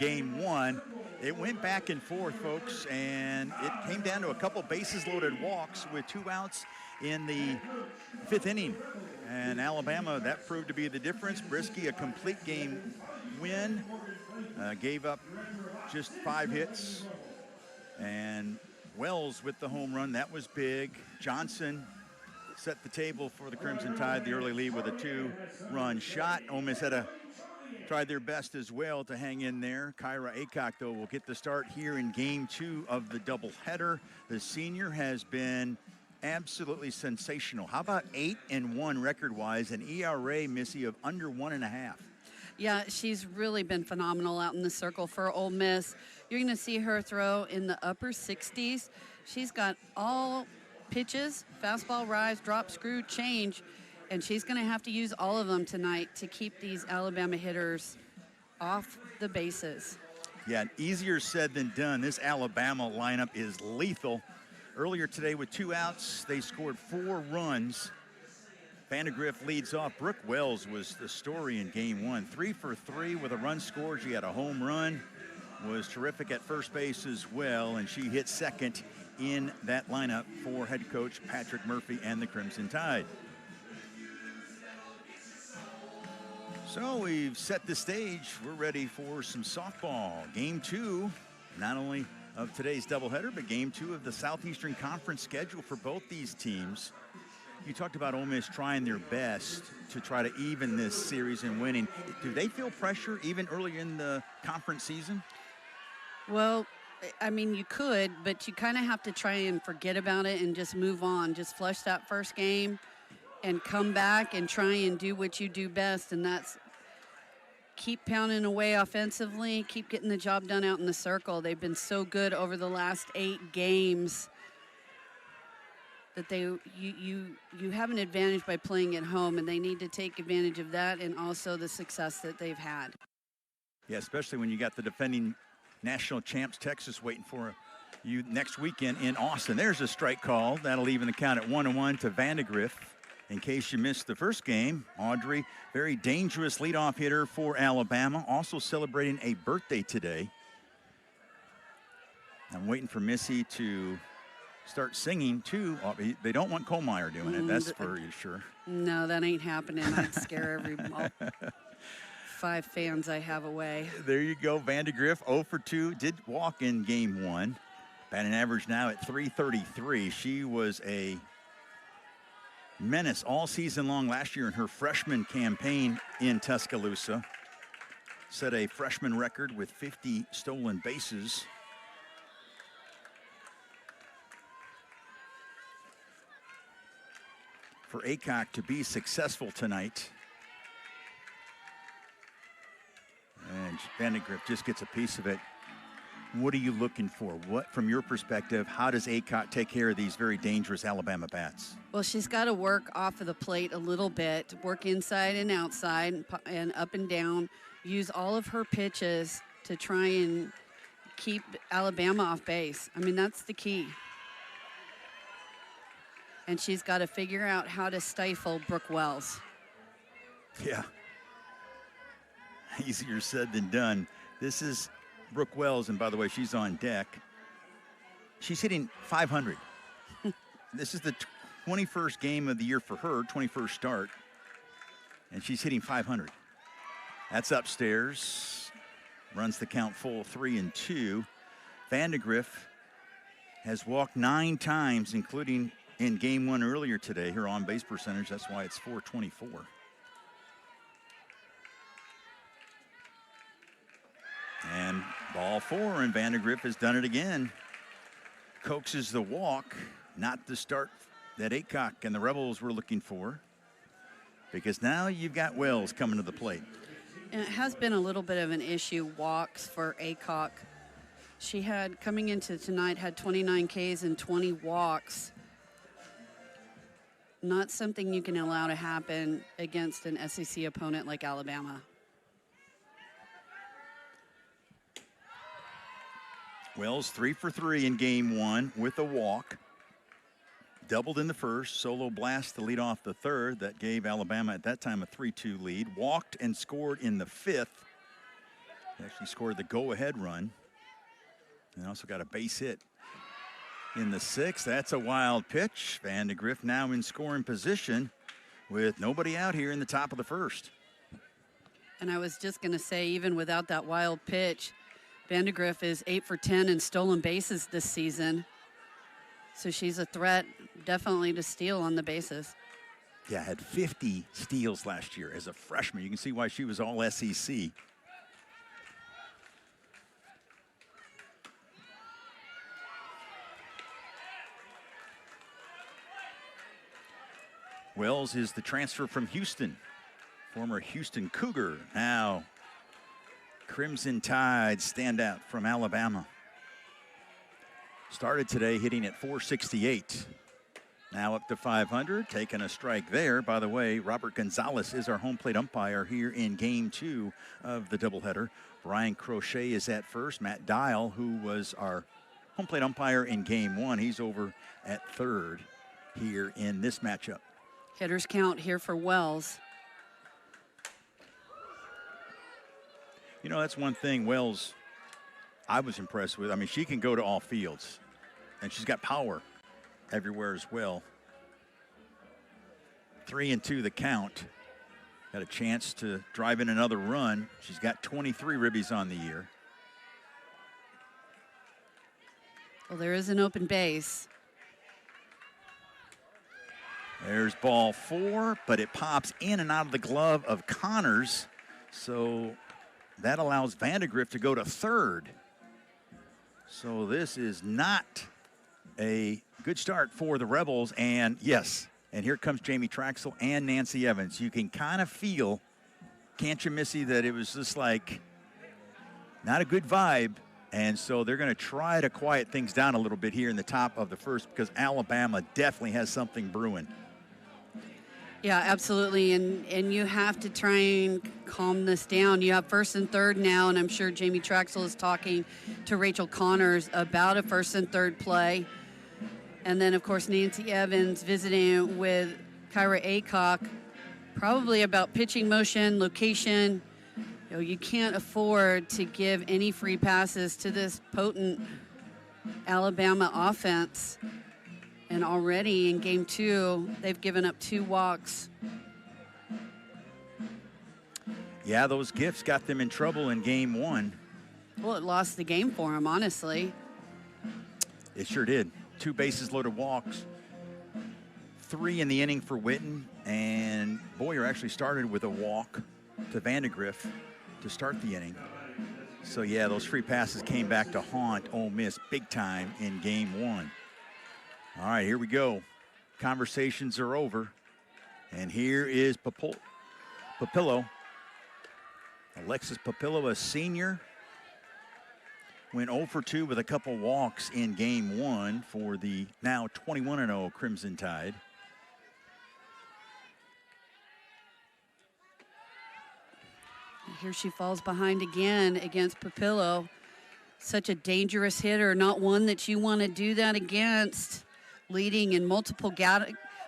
game one. It went back and forth, folks, and it came down to a couple bases loaded walks with 2 outs in the 5th inning. And Alabama, that proved to be the difference. Brisky, a complete game win, gave up just 5 hits. And Wells with the home run, that was big. Johnson set the table for the Crimson Tide, the early lead with a 2-run shot. Ole Miss tried their best as well to hang in there. Kyra Aycock, though, will get the start here in game 2 of the doubleheader. The senior has been absolutely sensational. How about 8-1 record-wise, an ERA, Missy, of under 1.5? Yeah, she's really been phenomenal out in the circle for Ole Miss. You're going to see her throw in the upper 60s. She's got all pitches, fastball, rise, drop, screw, change, and she's going to have to use all of them tonight to keep these Alabama hitters off the bases. Yeah, easier said than done. This Alabama lineup is lethal. Earlier today with 2 outs, they scored 4 runs. Vandegrift leads off. Brooke Wells was the story in game 1. 3 for 3 with a run scored. She had a home run, was terrific at first base as well, and she hit second in that lineup for head coach Patrick Murphy and the Crimson Tide. So we've set the stage. We're ready for some softball. Game 2, not only of today's doubleheader, but game 2 of the Southeastern Conference schedule for both these teams. You talked about Ole Miss trying their best to try to even this series and winning. Do they feel pressure even early in the conference season? Well, I mean, you could, but you kind of have to try and forget about it and just move on. Just flush that first game and come back and try and do what you do best, and that's keep pounding away offensively, keep getting the job done out in the circle. They've been so good over the last 8 games that you have an advantage by playing at home, and they need to take advantage of that and also the success that they've had. Yeah, especially when you got the defending national champs Texas waiting for you next weekend in Austin. There's a strike call. That'll even the count at 1-1 to Vandegrift. In case you missed the first game, Audrey, very dangerous leadoff hitter for Alabama, also celebrating a birthday today. I'm waiting for Missy to start singing too. They don't want Kohlmeyer doing it, that's for you sure. No, that ain't happening. I'd scare all 5 fans I have away. There you go, Vandegrift 0 for 2, did walk in game 1. Batting average now at .333. She was a menace all season long last year in her freshman campaign in Tuscaloosa. Set a freshman record with 50 stolen bases. For Aycock to be successful tonight. And Vandegrift just gets a piece of it. What are you looking for? What, from your perspective, how does Aycock take care of these very dangerous Alabama bats? Well, she's got to work off of the plate a little bit, work inside and outside and up and down, use all of her pitches to try and keep Alabama off base. I mean, that's the key. And she's got to figure out how to stifle Brooke Wells. Yeah. Easier said than done. This is Brooke Wells, and by the way, she's on deck. She's hitting .500. This is the 21st game of the year for her, 21st start, and she's hitting .500. That's upstairs. Runs the count full 3-2. Vandegrift has walked 9 times, including in game 1 earlier today. Her on-base percentage, that's why it's .424. And ball 4, and Vandegrift has done it again. Coaxes the walk, not the start that Aycock and the Rebels were looking for, because now you've got Wells coming to the plate. And it has been a little bit of an issue, walks for Aycock. She had, coming into tonight, had 29 Ks and 20 walks. Not something you can allow to happen against an SEC opponent like Alabama. Wells 3 for 3 in game 1 with a walk. Doubled in the first, solo blast to lead off the third. That gave Alabama at that time a 3-2 lead. Walked and scored in the 5th. Actually scored the go-ahead run. And also got a base hit in the 6th. That's a wild pitch. Vandegrift now in scoring position with nobody out here in the top of the 1st. And I was just going to say, even without that wild pitch, Vandegrift is 8 for 10 in stolen bases this season. So she's a threat definitely to steal on the bases. Yeah, had 50 steals last year as a freshman. You can see why she was all SEC. Wells is the transfer from Houston, former Houston Cougar, now Crimson Tide standout from Alabama. Started today hitting at 468. Now up to 500, taking a strike there. By the way, Robert Gonzalez is our home plate umpire here in Game 2 of the doubleheader. Brian Crochet is at first. Matt Dial, who was our home plate umpire in Game 1, he's over at third here in this matchup. Hitters count here for Wells. You know, that's one thing Wells I was impressed with. I mean, she can go to all fields, and she's got power everywhere as well. 3-2 the count. Got a chance to drive in another run. She's got 23 ribbies on the year. Well, there is an open base. There's ball 4, but it pops in and out of the glove of Connors. So that allows Vandegrift to go to third. So this is not a good start for the Rebels. And yes, and here comes Jamie Traxel and Nancy Evans. You can kind of feel, can't you, Missy, that it was just like not a good vibe. And so they're going to try to quiet things down a little bit here in the top of the 1st because Alabama definitely has something brewing. Yeah, absolutely. And you have to try and calm this down. You have 1st and 3rd now, and I'm sure Jamie Traxel is talking to Rachel Connors about a 1st and 3rd play. And then, of course, Nancy Evans visiting with Kyra Aycock, probably about pitching motion, location. You know, you can't afford to give any free passes to this potent Alabama offense. And already in Game 2, they've given up 2 walks. Yeah, those gifts got them in trouble in Game 1. Well, it lost the game for them, honestly. It sure did. 2 bases loaded walks. 3 in the inning for Witten. And Boyer actually started with a walk to Vandegrift to start the inning. So, yeah, those free passes came back to haunt Ole Miss big time in Game 1. All right, here we go. Conversations are over. And here is Papillo. Alexis Papillo, a senior. Went 0 for 2 with a couple walks in Game 1 for the now 21-0 Crimson Tide. Here she falls behind again against Papillo. Such a dangerous hitter, not one that you want to do that against. Leading in multiple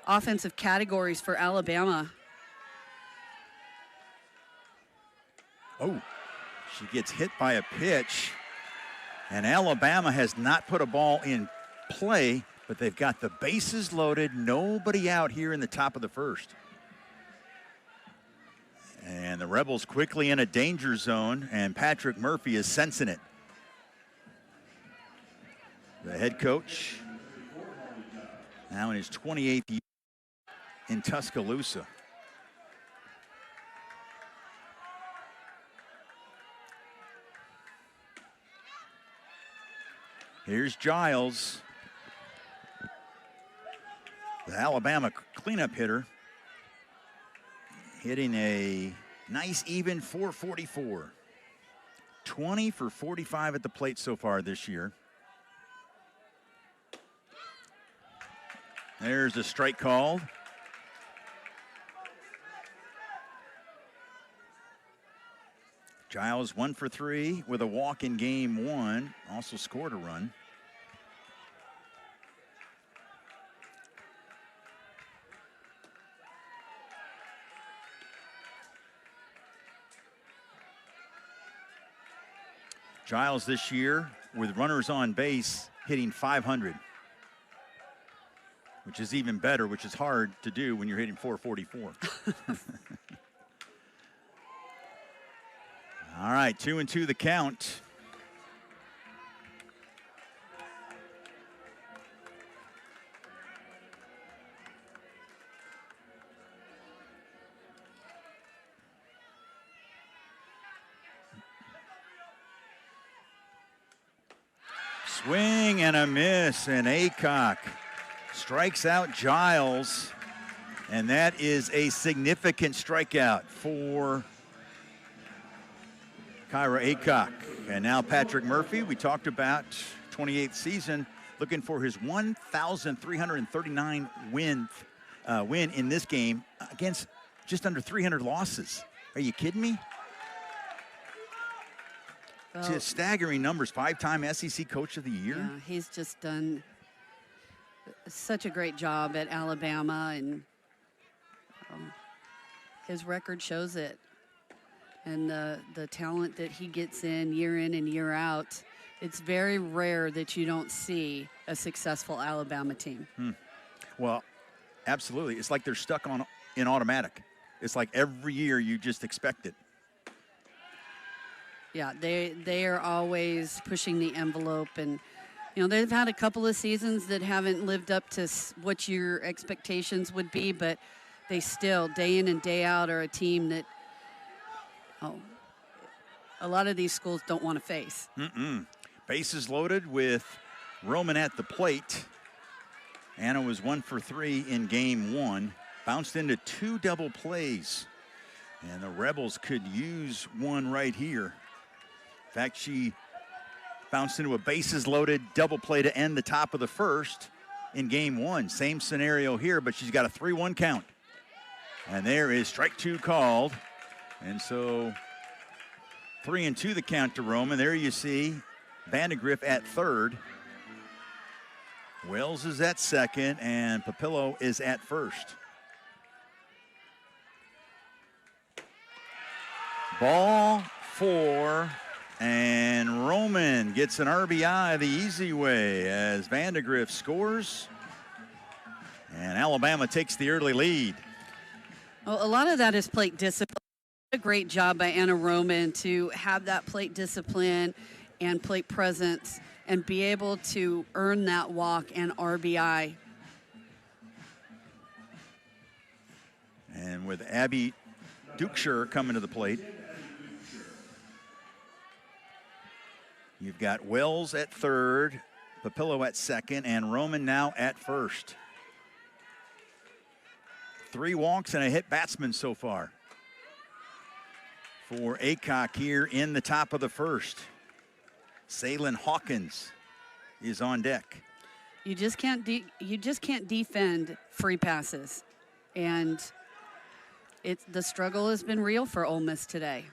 offensive categories for Alabama. Oh, she gets hit by a pitch. And Alabama has not put a ball in play, but they've got the bases loaded, nobody out here in the top of the 1st. And the Rebels quickly in a danger zone, and Patrick Murphy is sensing it. The head coach, now in his 28th year in Tuscaloosa. Here's Giles, the Alabama cleanup hitter, hitting a nice even 444. 20 for 45 at the plate so far this year. There's a strike called. Giles 1 for 3 with a walk in Game 1. Also scored a run. Giles this year with runners on base hitting 500, which is even better, which is hard to do when you're hitting 444. All right, 2-2 the count. Swing and a miss, and Aycock strikes out Giles, and that is a significant strikeout for Kyra Aycock. And now Patrick Murphy, we talked about 28th season, looking for his 1,339 win in this game against just under 300 losses. Are you kidding me? Well, Just staggering numbers. 5-time SEC Coach of the Year. yeah, he's just done such a great job at Alabama, and his record shows it. And the talent that he gets in and year out, it's very rare that you don't see a successful Alabama team. Well, absolutely. It's like they're stuck in automatic. It's like every year you just expect it. Yeah, they are always pushing the envelope, and they've had a couple of seasons that haven't lived up to what your expectations would be, but they still, day in and day out, are a team that a lot of these schools don't want to face. Bases loaded with Roman at the plate. Anna was 1 for 3 in game 1. Bounced into 2 double plays, and the Rebels could use one right here. In fact, she bounced into a bases loaded double play to end the top of the first in game 1. Same scenario here, but she's got a 3-1 count. And there is strike 2 called. And so 3-2 the count to Roman. There you see Vandegrift at third. Wells is at second, and Papillo is at first. Ball 4. And Roman gets an RBI the easy way as Vandegrift scores. And Alabama takes the early lead. Well, a lot of that is plate discipline. A great job by Anna Roman to have that plate discipline and plate presence and be able to earn that walk and RBI. And with Abby Dukeshire coming to the plate. You've got Wells at third, Papillo at second, and Roman now at first. 3 walks and a hit batsman so far for Aycock here in the top of the first. Salen Hawkins is on deck. You just can't defend free passes, and the struggle has been real for Ole Miss today.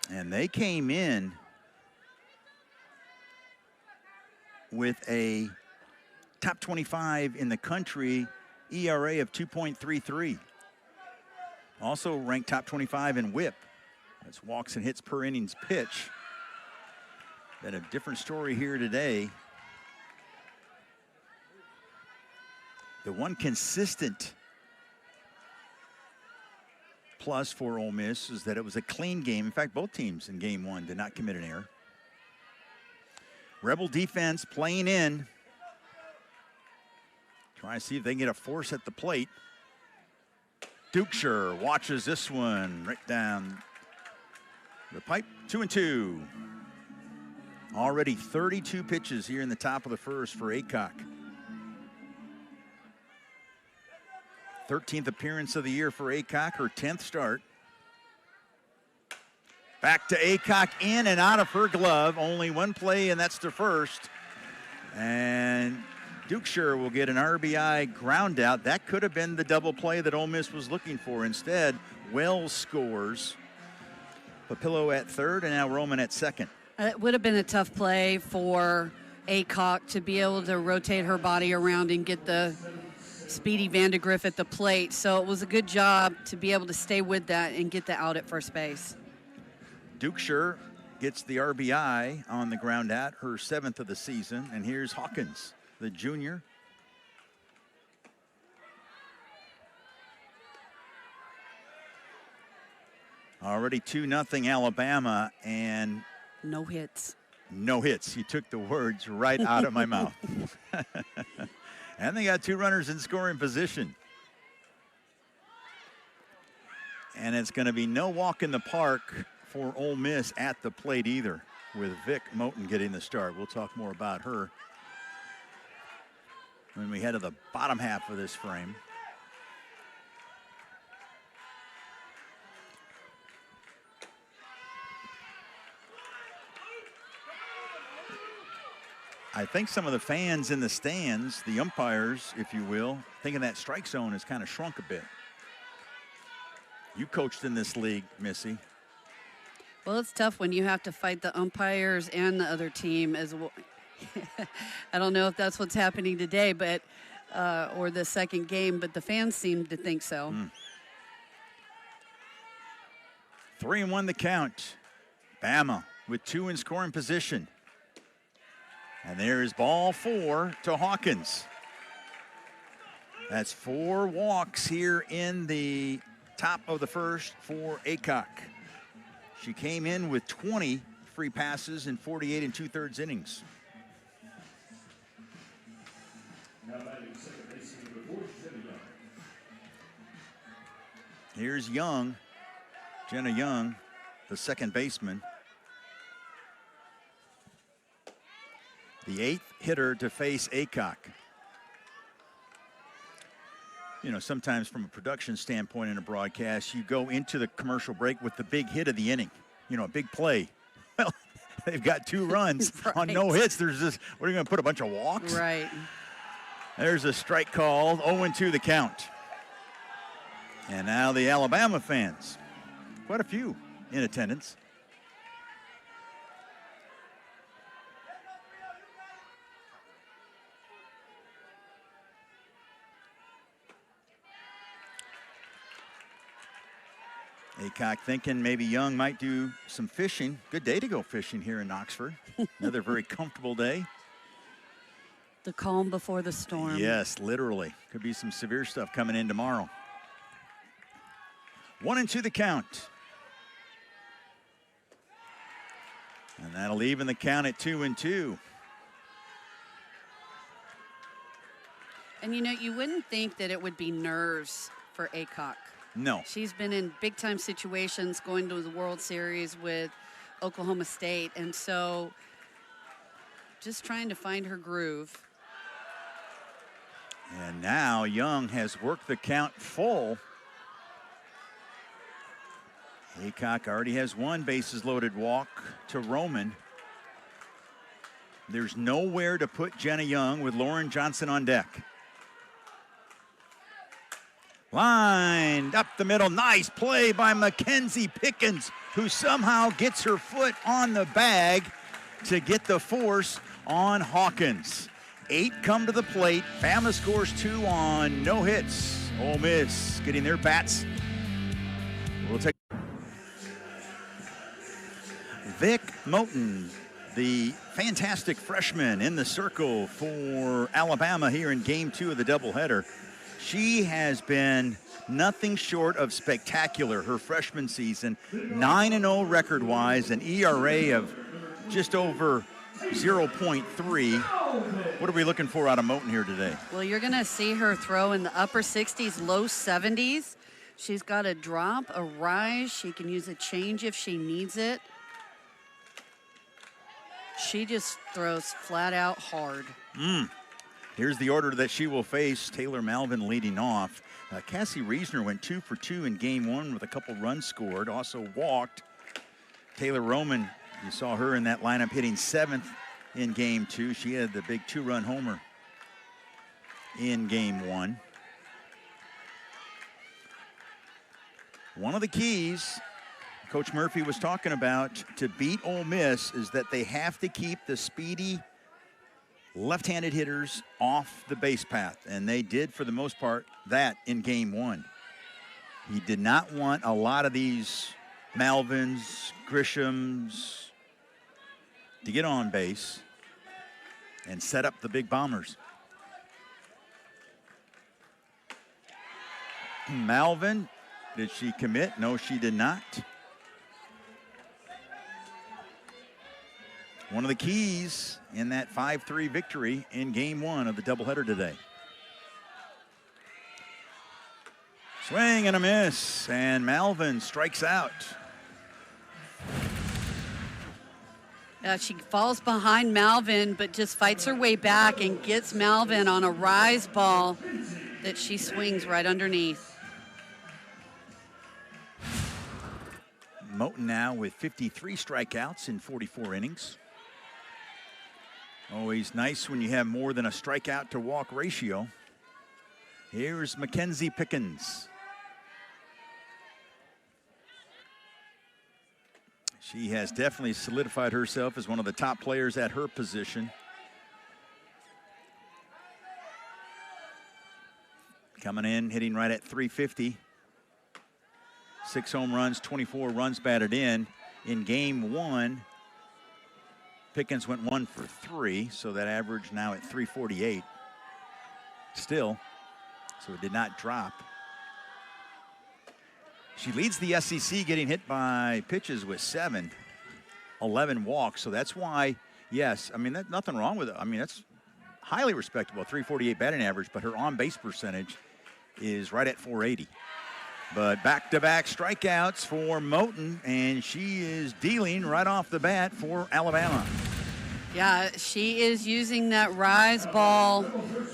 And they came in with a top 25 in the country ERA of 2.33. Also ranked top 25 in WHIP. That's walks and hits per innings pitch. Been a different story here today. The one consistent plus for Ole Miss is that it was a clean game. In fact, both teams in game 1 did not commit an error. Rebel defense playing in. Trying to see if they can get a force at the plate. Dukeshire watches this one right down the pipe. 2-2. Already 32 pitches here in the top of the first for Aycock. 13th appearance of the year for Aycock, her 10th start. Back to Aycock, in and out of her glove. Only one play, and that's to first. And Dukeshire will get an RBI ground out. That could have been the double play that Ole Miss was looking for. Instead, Wells scores. Papillo at third, and now Roman at second. It would have been a tough play for Aycock to be able to rotate her body around and get the speedy Vandegrift at the plate. So it was a good job to be able to stay with that and get the out at first base. Dukeshire gets the RBI on the ground at her 7th of the season. And here's Hawkins, the junior. Already 2-0 Alabama, and no hits. No hits. You took the words right out of my mouth. And they got 2 runners in scoring position. And it's going to be no walk in the park for Ole Miss at the plate either, with Vic Moten getting the start. We'll talk more about her when we head to the bottom half of this frame. I think some of the fans in the stands, the umpires, if you will, thinking that strike zone has kind of shrunk a bit. You coached in this league, Missy. Well, it's tough when you have to fight the umpires and the other team as well. I don't know if that's what's happening today, but or the second game, but the fans seem to think so. 3-1 the count. Bama with 2 in scoring position. And there's ball 4 to Hawkins. That's 4 walks here in the top of the first for Aycock. She came in with 20 free passes in 48 2/3 innings. Here's Young, Jenna Young, the second baseman. The 8th hitter to face Aycock. You know, sometimes from a production standpoint in a broadcast, you go into the commercial break with the big hit of the inning, you know, a big play. Well, they've got 2 runs on no hits. There's this, what are you going to put, a bunch of walks? Right. There's a strike called, 0-2 the count. And now the Alabama fans, quite a few in attendance. Aycock thinking maybe Young might do some fishing. Good day to go fishing here in Oxford. Another very comfortable day. The calm before the storm. Yes, literally. Could be some severe stuff coming in tomorrow. 1-2 the count. And that'll even the count at 2-2. And you know, you wouldn't think that it would be nerves for Aycock. No. She's been in big-time situations, going to the World Series with Oklahoma State, and so just trying to find her groove. And now Young has worked the count full. Aycock already has 1 bases loaded walk to Roman. There's nowhere to put Jenna Young with Lauren Johnson on deck. Lined up the middle. Nice play by Mackenzie Pickens, who somehow gets her foot on the bag to get the force on Hawkins. 8 come to the plate. Bama scores 2 on no hits. Ole Miss getting their bats. We'll take Vic Moten, the fantastic freshman in the circle for Alabama here in game 2 of the doubleheader. She has been nothing short of spectacular her freshman season. 9-0 record-wise, an ERA of just over 0.3. What are we looking for out of Moten here today? Well, you're going to see her throw in the upper 60s, low 70s. She's got a drop, a rise. She can use a change if she needs it. She just throws flat out hard. Here's the order that she will face. Taylor Malvin leading off. Cassie Reisner went 2 for 2 in game 1 with a couple runs scored. Also walked. Taylor Roman, you saw her in that lineup hitting 7th in game 2. She had the big 2-run homer in game 1. One of the keys Coach Murphy was talking about to beat Ole Miss is that they have to keep the speedy left-handed hitters off the base path, and they did for the most part that in game 1. He did not want a lot of these Malvin's, Grisham's to get on base and set up the big Bombers. Malvin, did she commit? No, she did not. One of the keys in that 5-3 victory in game one of the doubleheader today. Swing and a miss, and Malvin strikes out. She falls behind Malvin, but just fights her way back and gets Malvin on a rise ball that she swings right underneath. Moten now with 53 strikeouts in 44 innings. Always nice when you have more than a strikeout to walk ratio. Here's Mackenzie Pickens. She has definitely solidified herself as one of the top players at her position. Coming in, hitting right at 350. 6 home runs, 24 runs batted in. In game one, Pickens went 1 for 3, so that average now at 348. Still, so it did not drop. She leads the SEC getting hit by pitches with 7, 11 walks. So that's why, yes, I mean, that's nothing wrong with it. I mean, that's highly respectable, 348 batting average, but her on-base percentage is right at 480. But back-to-back strikeouts for Moten, and she is dealing right off the bat for Alabama. Yeah, she is using that rise ball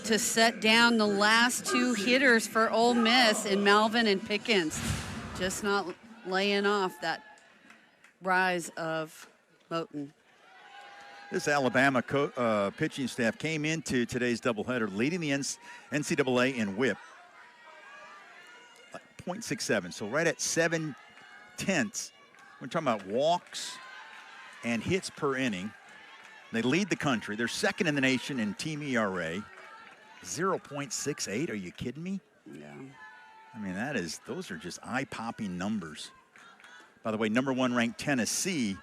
to set down the last 2 hitters for Ole Miss in Malvin and Pickens. Just not laying off that rise of Moten. This Alabama pitching staff came into today's doubleheader leading the NCAA in WHIP. 0.67, so right at 7/10. We're talking about walks and hits per inning. They lead the country. They're second in the nation in team ERA. 0.68, are you kidding me? Yeah. I mean, those are just eye-popping numbers. By the way, number 1 ranked Tennessee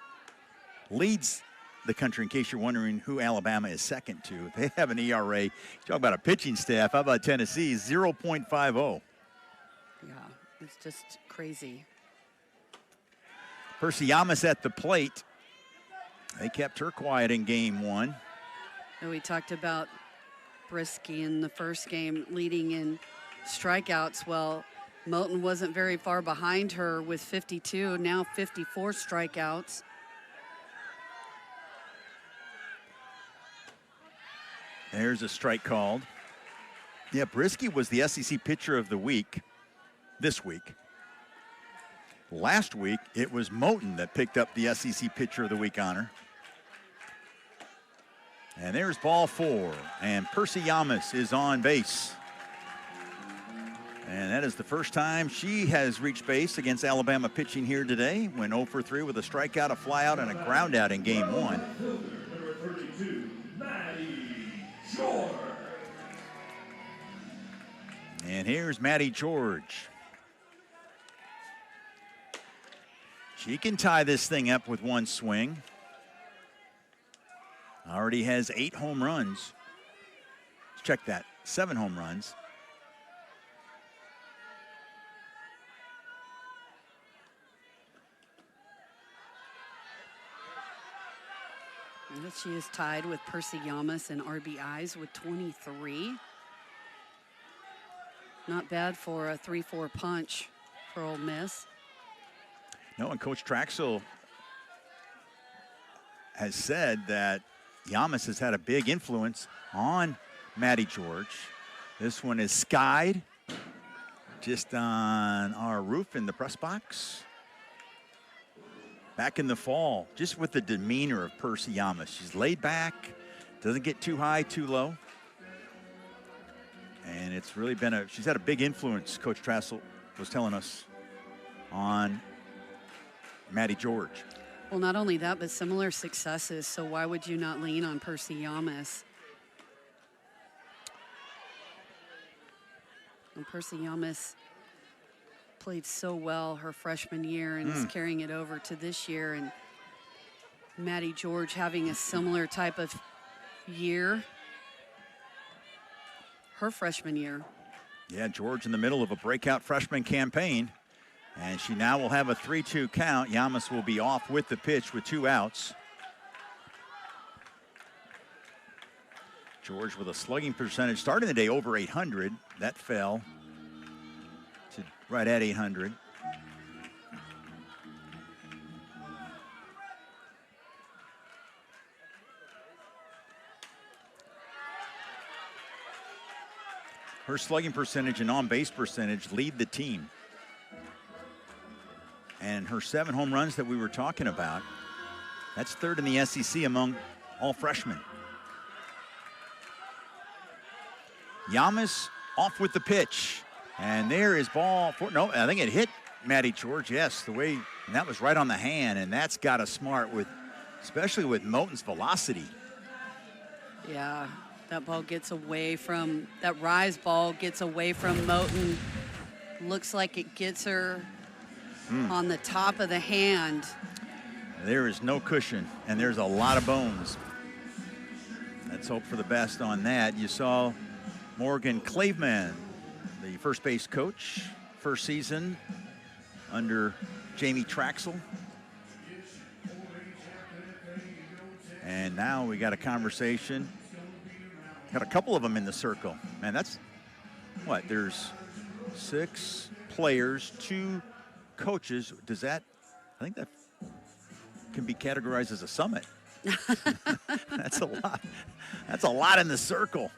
leads the country, in case you're wondering who Alabama is second to. They have an ERA. Talk about a pitching staff. How about Tennessee? 0.50. Yeah, it's just crazy. Percy Yamas at the plate. They kept her quiet in game one. And we talked about Brisky in the first game leading in strikeouts. Well, Moten wasn't very far behind her with 52, now 54 strikeouts. There's a strike called. Yeah, Brisky was the SEC pitcher of the week this week. Last week, it was Moten that picked up the SEC pitcher of the week honor. And there's ball 4, and Percy Yamas is on base. And that is the first time she has reached base against Alabama pitching here today. Went 0 for 3 with a strikeout, a flyout, and a ground out in game one. And here's Maddie George. She can tie this thing up with 1 swing. Already has 8 home runs. Let's check that, 7 home runs. She is tied with Percy Yamas in RBIs with 23. Not bad for a 3-4 punch for Ole Miss. No, and Coach Traxel has said that Yamas has had a big influence on Maddie George. This one is skied just on our roof in the press box. Back in the fall, just with the demeanor of Percy Yamas. She's laid back, doesn't get too high, too low. And it's really been she's had a big influence, Coach Traxel was telling us, on Maddie George. Well, not only that, but similar successes. So why would you not lean on Percy Yamas? And Percy Yamas played so well her freshman year and is carrying it over to this year. And Maddie George having a similar type of year her freshman year. Yeah, George in the middle of a breakout freshman campaign. And she now will have a 3-2 count. Yamas will be off with the pitch with 2 outs. George with a slugging percentage starting the day over 800. That fell to right at 800. Her slugging percentage and on-base percentage lead the team. And her 7 home runs that we were talking about, that's 3rd in the SEC among all freshmen. Yamas off with the pitch. And there is ball for, no, I think it hit Maddie George, yes, the way, and that was right on the hand, and that's got to smart with, especially with Moten's velocity. Yeah, that ball gets away from, that rise ball gets away from Moten. Looks like it gets her on the top of the hand. There is no cushion, and there's a lot of bones. Let's hope for the best on that. You saw Morgan Claveman, the first base coach, first season under Jamie Traxel. And now we got a conversation. Got a couple of them in the circle. Man, that's what? There's 6 players, 2 coaches. Does that, I think that can be categorized as a summit. That's a lot. That's a lot in the circle.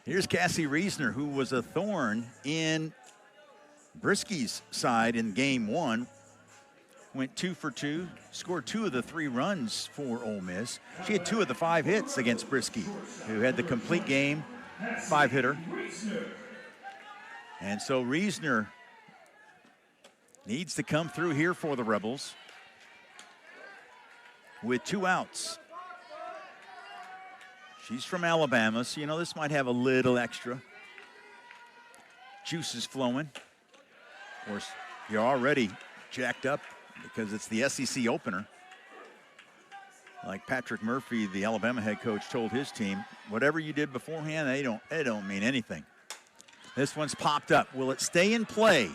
Here's Cassie Reisner, who was a thorn in Brisky's side in game 1. Went 2 for 2, scored 2 of the 3 runs for Ole Miss. She had 2 of the 5 hits against Brisky, who had the complete game 5-hitter. And so Reisner needs to come through here for the Rebels with 2 outs. She's from Alabama, so you know this might have a little extra. Juice is flowing. Of course, you're already jacked up because it's the SEC opener. Like Patrick Murphy, the Alabama head coach, told his team, whatever you did beforehand, they don't mean anything. This one's popped up. Will it stay in play?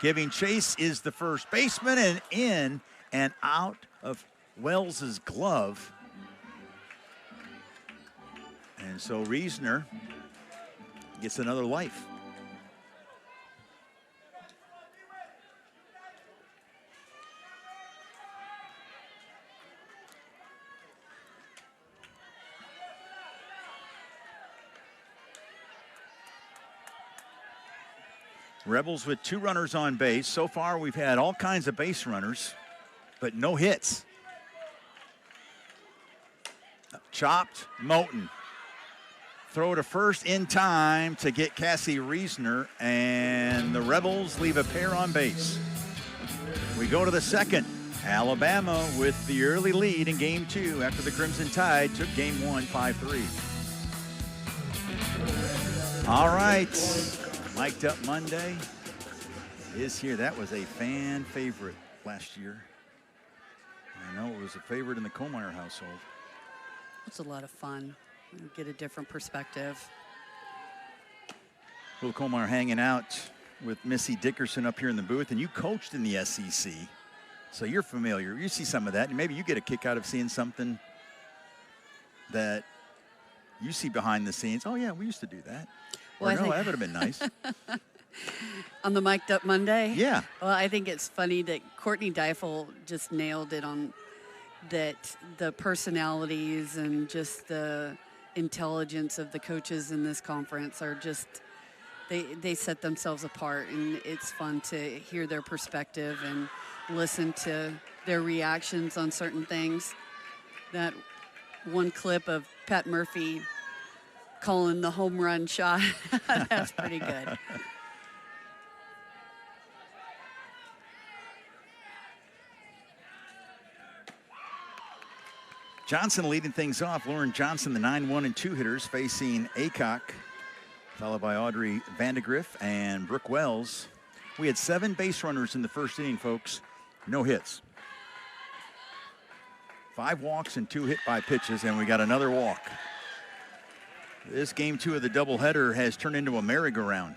Giving chase is the first baseman, and in and out of Wells's glove. And so Reisner gets another life. Rebels with 2 runners on base. So far, we've had all kinds of base runners, but no hits. Chopped, Moten. Throw to first in time to get Cassie Reisner, and the Rebels leave a pair on base. We go to the second. Alabama with the early lead in game 2 after the Crimson Tide took game 1 5-3. All right. Mic'd Up Monday is here. That was a fan favorite last year. I know it was a favorite in the Kohlmeyer household. It's a lot of fun. You get a different perspective. Will Kohlmeyer hanging out with Missy Dickerson up here in the booth, and you coached in the SEC, so you're familiar. You see some of that, and maybe you get a kick out of seeing something that you see behind the scenes. Oh, yeah, we used to do that. Well, no, that would have been nice. On the Mic'd Up Monday? Yeah. Well, I think it's funny that Courtney Deifel just nailed it on that the personalities and just the intelligence of the coaches in this conference are just, they set themselves apart, and it's fun to hear their perspective and listen to their reactions on certain things. That one clip of Pat Murphy calling the home run shot, that's pretty good. Johnson leading things off. Lauren Johnson, the 9-1 and 2 hitters, facing Aycock, followed by Audrey Vandegrift and Brooke Wells. We had 7 base runners in the first inning, folks. No hits. 5 walks and 2 hit by pitches, and we got another walk. This game 2 of the doubleheader has turned into a merry-go-round.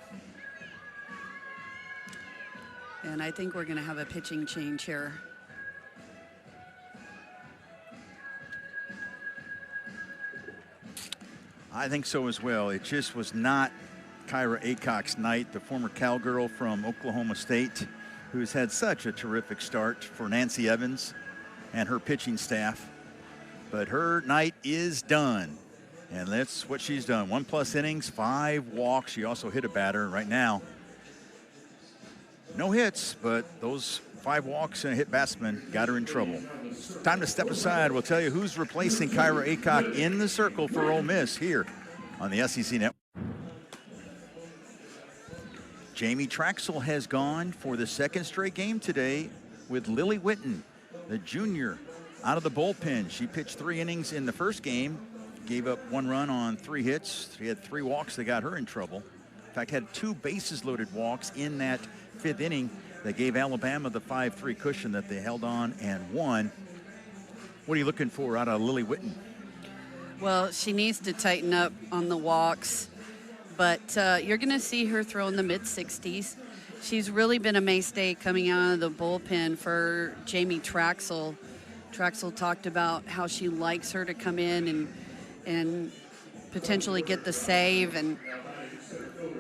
And I think we're going to have a pitching change here. I think so as well. It just was not Kyra Aycock's night, the former Cowgirl from Oklahoma State, who's had such a terrific start for Nancy Evans and her pitching staff. But her night is done. And that's what she's done. 1+ innings, 5 walks. She also hit a batter right now. No hits, but those 5 walks and a hit batsman got her in trouble. Time to step aside. We'll tell you who's replacing Kyra Aycock in the circle for Ole Miss here on the SEC Network. Jamie Traxel has gone for the 2nd straight game today with Lily Witten, the junior, out of the bullpen. She pitched 3 innings in the first game, gave up 1 run on 3 hits. She had 3 walks that got her in trouble. In fact, had 2 bases loaded walks in that 5th inning that gave Alabama the 5-3 cushion that they held on and won. What are you looking for out of Lily Witten? Well, she needs to tighten up on the walks, but you're going to see her throw in the mid-60s. She's really been a mainstay coming out of the bullpen for Jamie Traxel. Traxel talked about how she likes her to come in and potentially get the save, and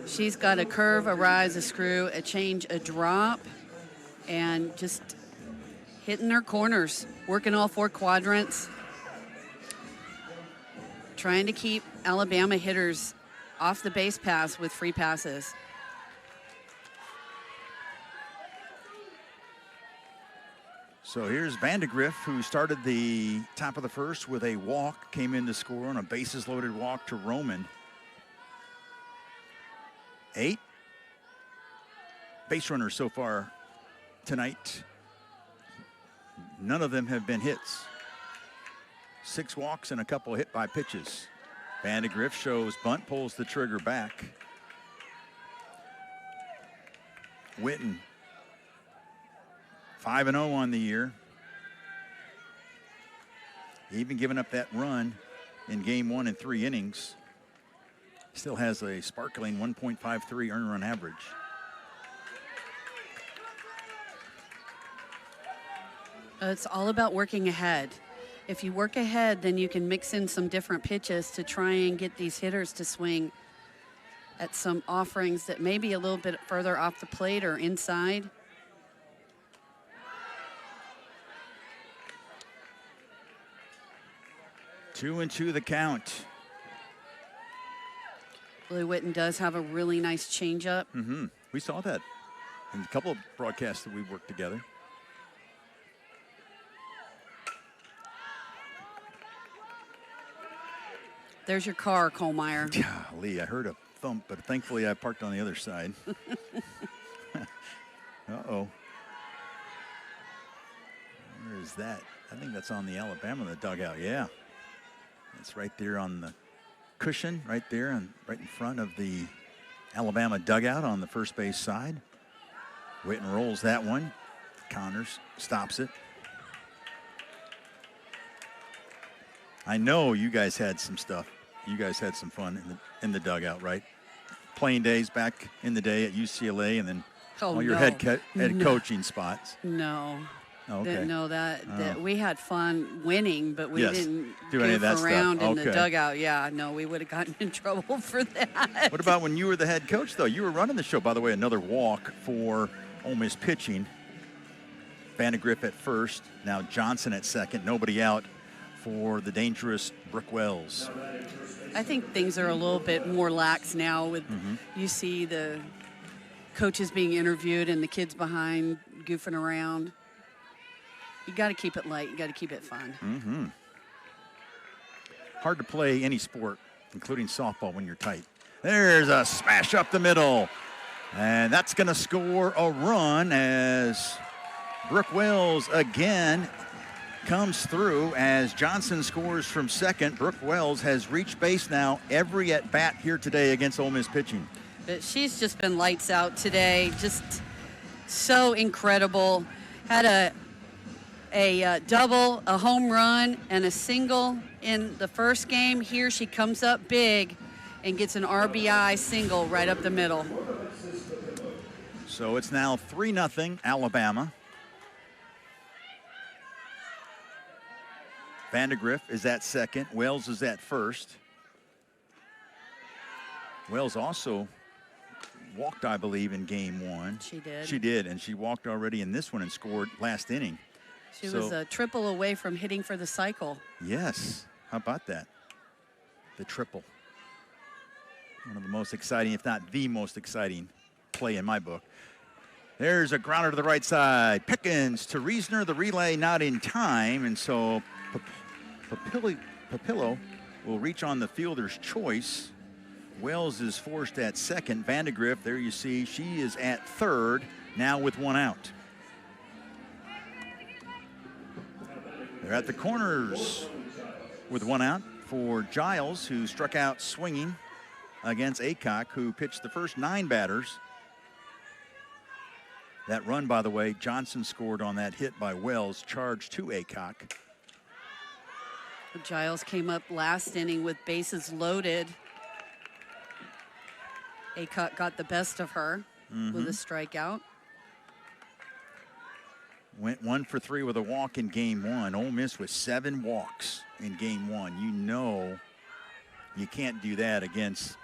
she's got a curve, a rise, a screw, a change, a drop, and just hitting her corners, working all 4 quadrants, trying to keep Alabama hitters off the base paths with free passes. So here's Vandegrift, who started the top of the first with a walk, came in to score on a bases-loaded walk to Roman. 8 base runners so far tonight. None of them have been hits. 6 walks and a couple hit by pitches. Vandegrift shows bunt, pulls the trigger back. Witten, 5-0 on the year. Even giving up that run in game 1 in 3 innings. Still has a sparkling 1.53 earned run average. It's all about working ahead. If you work ahead, then you can mix in some different pitches to try and get these hitters to swing at some offerings that may be a little bit further off the plate or inside. Two and two the count. Lily Witten does have a really nice changeup. Mm-hmm. We saw that in a couple of broadcasts that we worked together. There's your car, Kohlmeyer. Golly, I heard a thump, but thankfully I parked on the other side. Uh-oh. Where is that? I think that's on the Alabama, the dugout. Yeah. It's right there on the cushion, right there, and right in front of the Alabama dugout on the first base side. Witten rolls that one. Connors stops it. I know you guys had some stuff. You guys had some fun in the dugout, right? Playing days back in the day at UCLA, and then all your head coaching spots. No. Oh, okay. Didn't know that we had fun winning, but we didn't do any of that around stuff. in the dugout. Yeah, no, we would have gotten in trouble for that. What about when you were the head coach, though? You were running the show. By the way, another walk for Ole Miss pitching. Vandegrift at first. Now Johnson at second. Nobody out for the dangerous Brooke Wells. I think things are a little bit more lax now with you see the coaches being interviewed and the kids behind goofing around. You got to keep it light. You got to keep it fun. Hard to play any sport, including softball, when you're tight. There's a smash up the middle. And that's going to score a run as Brooke Wells again comes through as Johnson scores from second. Brooke Wells has reached base now every at bat here today against Ole Miss pitching. But she's just been lights out today. Just so incredible. Had a double, a home run, and a single in the first game. Here she comes up big and gets an RBI single right up the middle. So it's now 3-0 Alabama. Vandegrift is at second. Wells is at first. Wells also walked, I believe, in game one. She did. She did, and she walked already in this one and scored last inning. She was a triple away from hitting for the cycle. Yes. How about that? The triple. One of the most exciting, if not the most exciting play in my book. There's a grounder to the right side. Pickens to Reasoner. The relay not in time, and so Papillo will reach on the fielder's choice. Wells is forced at second. Vandegrift, there you see, she is at third, now with one out. They're at the corners with one out for Giles, who struck out swinging against Aycock, who pitched the first 9 batters. That run, by the way, Johnson scored on that hit by Wells, charged to Aycock. Giles came up last inning with bases loaded. Aycock got the best of her with a strikeout. Went 1 for 3 with a walk in game one. Ole Miss with 7 walks in game one. You know you can't do that against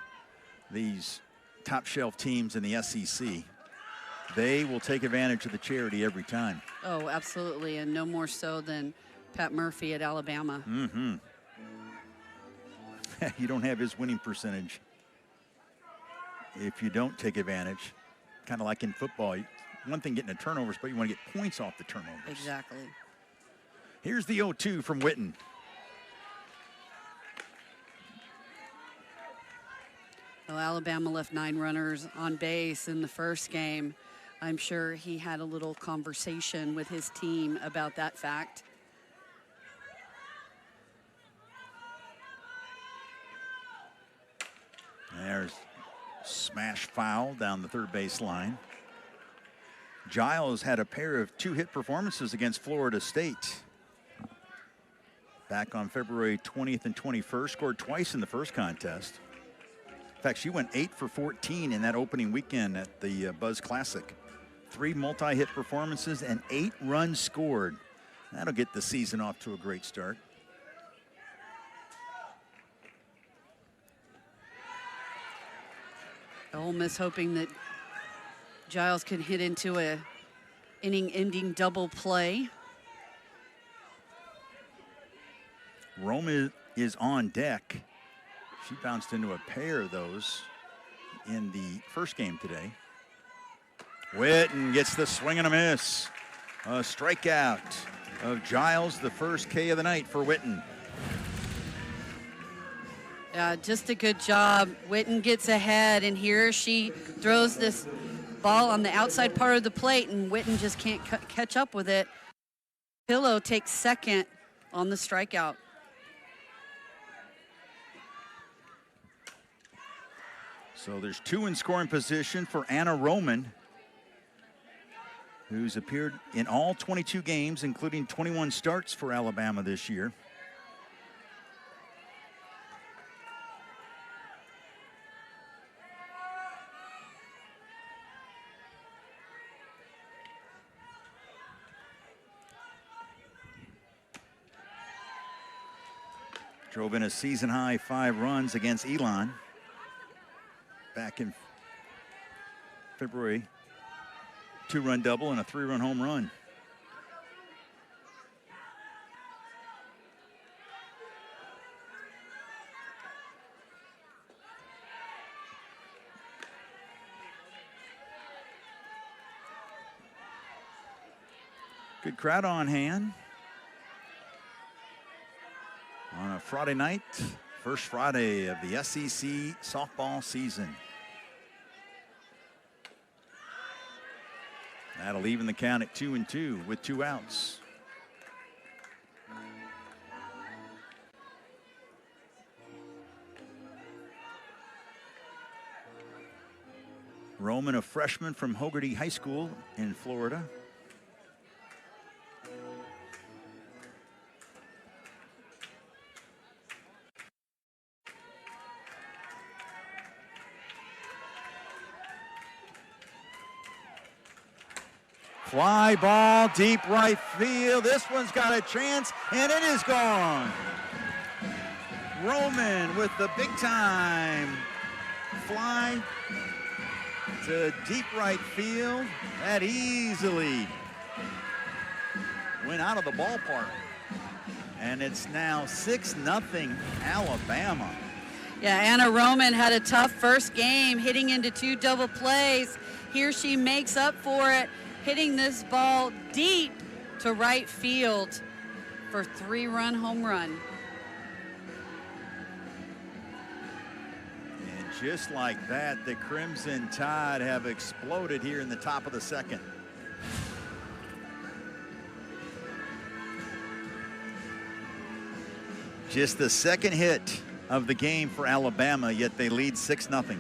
these top shelf teams in the SEC. They will take advantage of the charity every time. Oh, absolutely, and no more so than Pat Murphy at Alabama. You don't have his winning percentage if you don't take advantage. Kind of like in football. One thing getting the turnovers, but you want to get points off the turnovers. Exactly. Here's the 0-2 from Witten. Well, Alabama left 9 runners on base in the first game. I'm sure he had a little conversation with his team about that fact. There's smash foul down the third base line. Giles had a pair of 2-hit performances against Florida State. Back on February 20th and 21st, scored twice in the first contest. In fact, she went 8 for 14 in that opening weekend at the Buzz Classic. 3 multi-hit performances and 8 runs scored. That'll get the season off to a great start. Ole Miss hoping that Giles can hit into a inning-ending double play. Roma is on deck. She bounced into a pair of those in the first game today. Witten gets the swing and a miss. A strikeout of Giles, the first K of the night for Witten. Just a good job. Witten gets ahead, and here she throws this ball on the outside part of the plate, and Witten just can't catch up with it. Pillow takes second on the strikeout. So there's 2 in scoring position for Anna Roman, who's appeared in all 22 games, including 21 starts for Alabama this year. Drove in a season-high 5 runs against Elon back in February. 2-run double and a 3-run home run. Good crowd on hand on a Friday night, first Friday of the SEC softball season. That'll even the count at 2-2 with 2 outs. Roman, a freshman from Hogarty High School in Florida. Fly ball, deep right field. This one's got a chance, and it is gone. Roman with the big time fly to deep right field. That easily went out of the ballpark. And it's now 6-0 Alabama. Yeah, Anna Roman had a tough first game, hitting into 2 double plays. Here she makes up for it, hitting this ball deep to right field for a 3-run home run. And just like that, the Crimson Tide have exploded here in the top of the second. Just the second hit of the game for Alabama, yet they lead 6-0.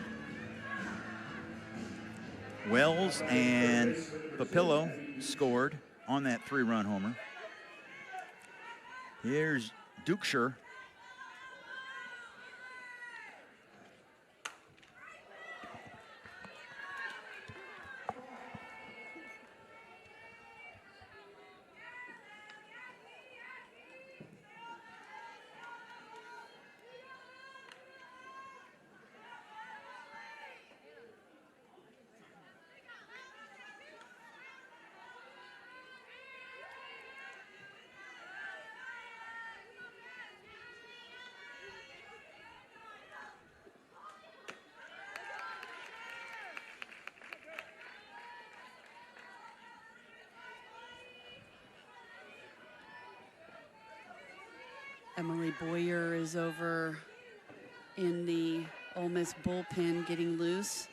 Wells and Papillo scored on that 3-run homer. Here's Dukeshire. Emily Boyer is over in the Ole Miss bullpen getting loose.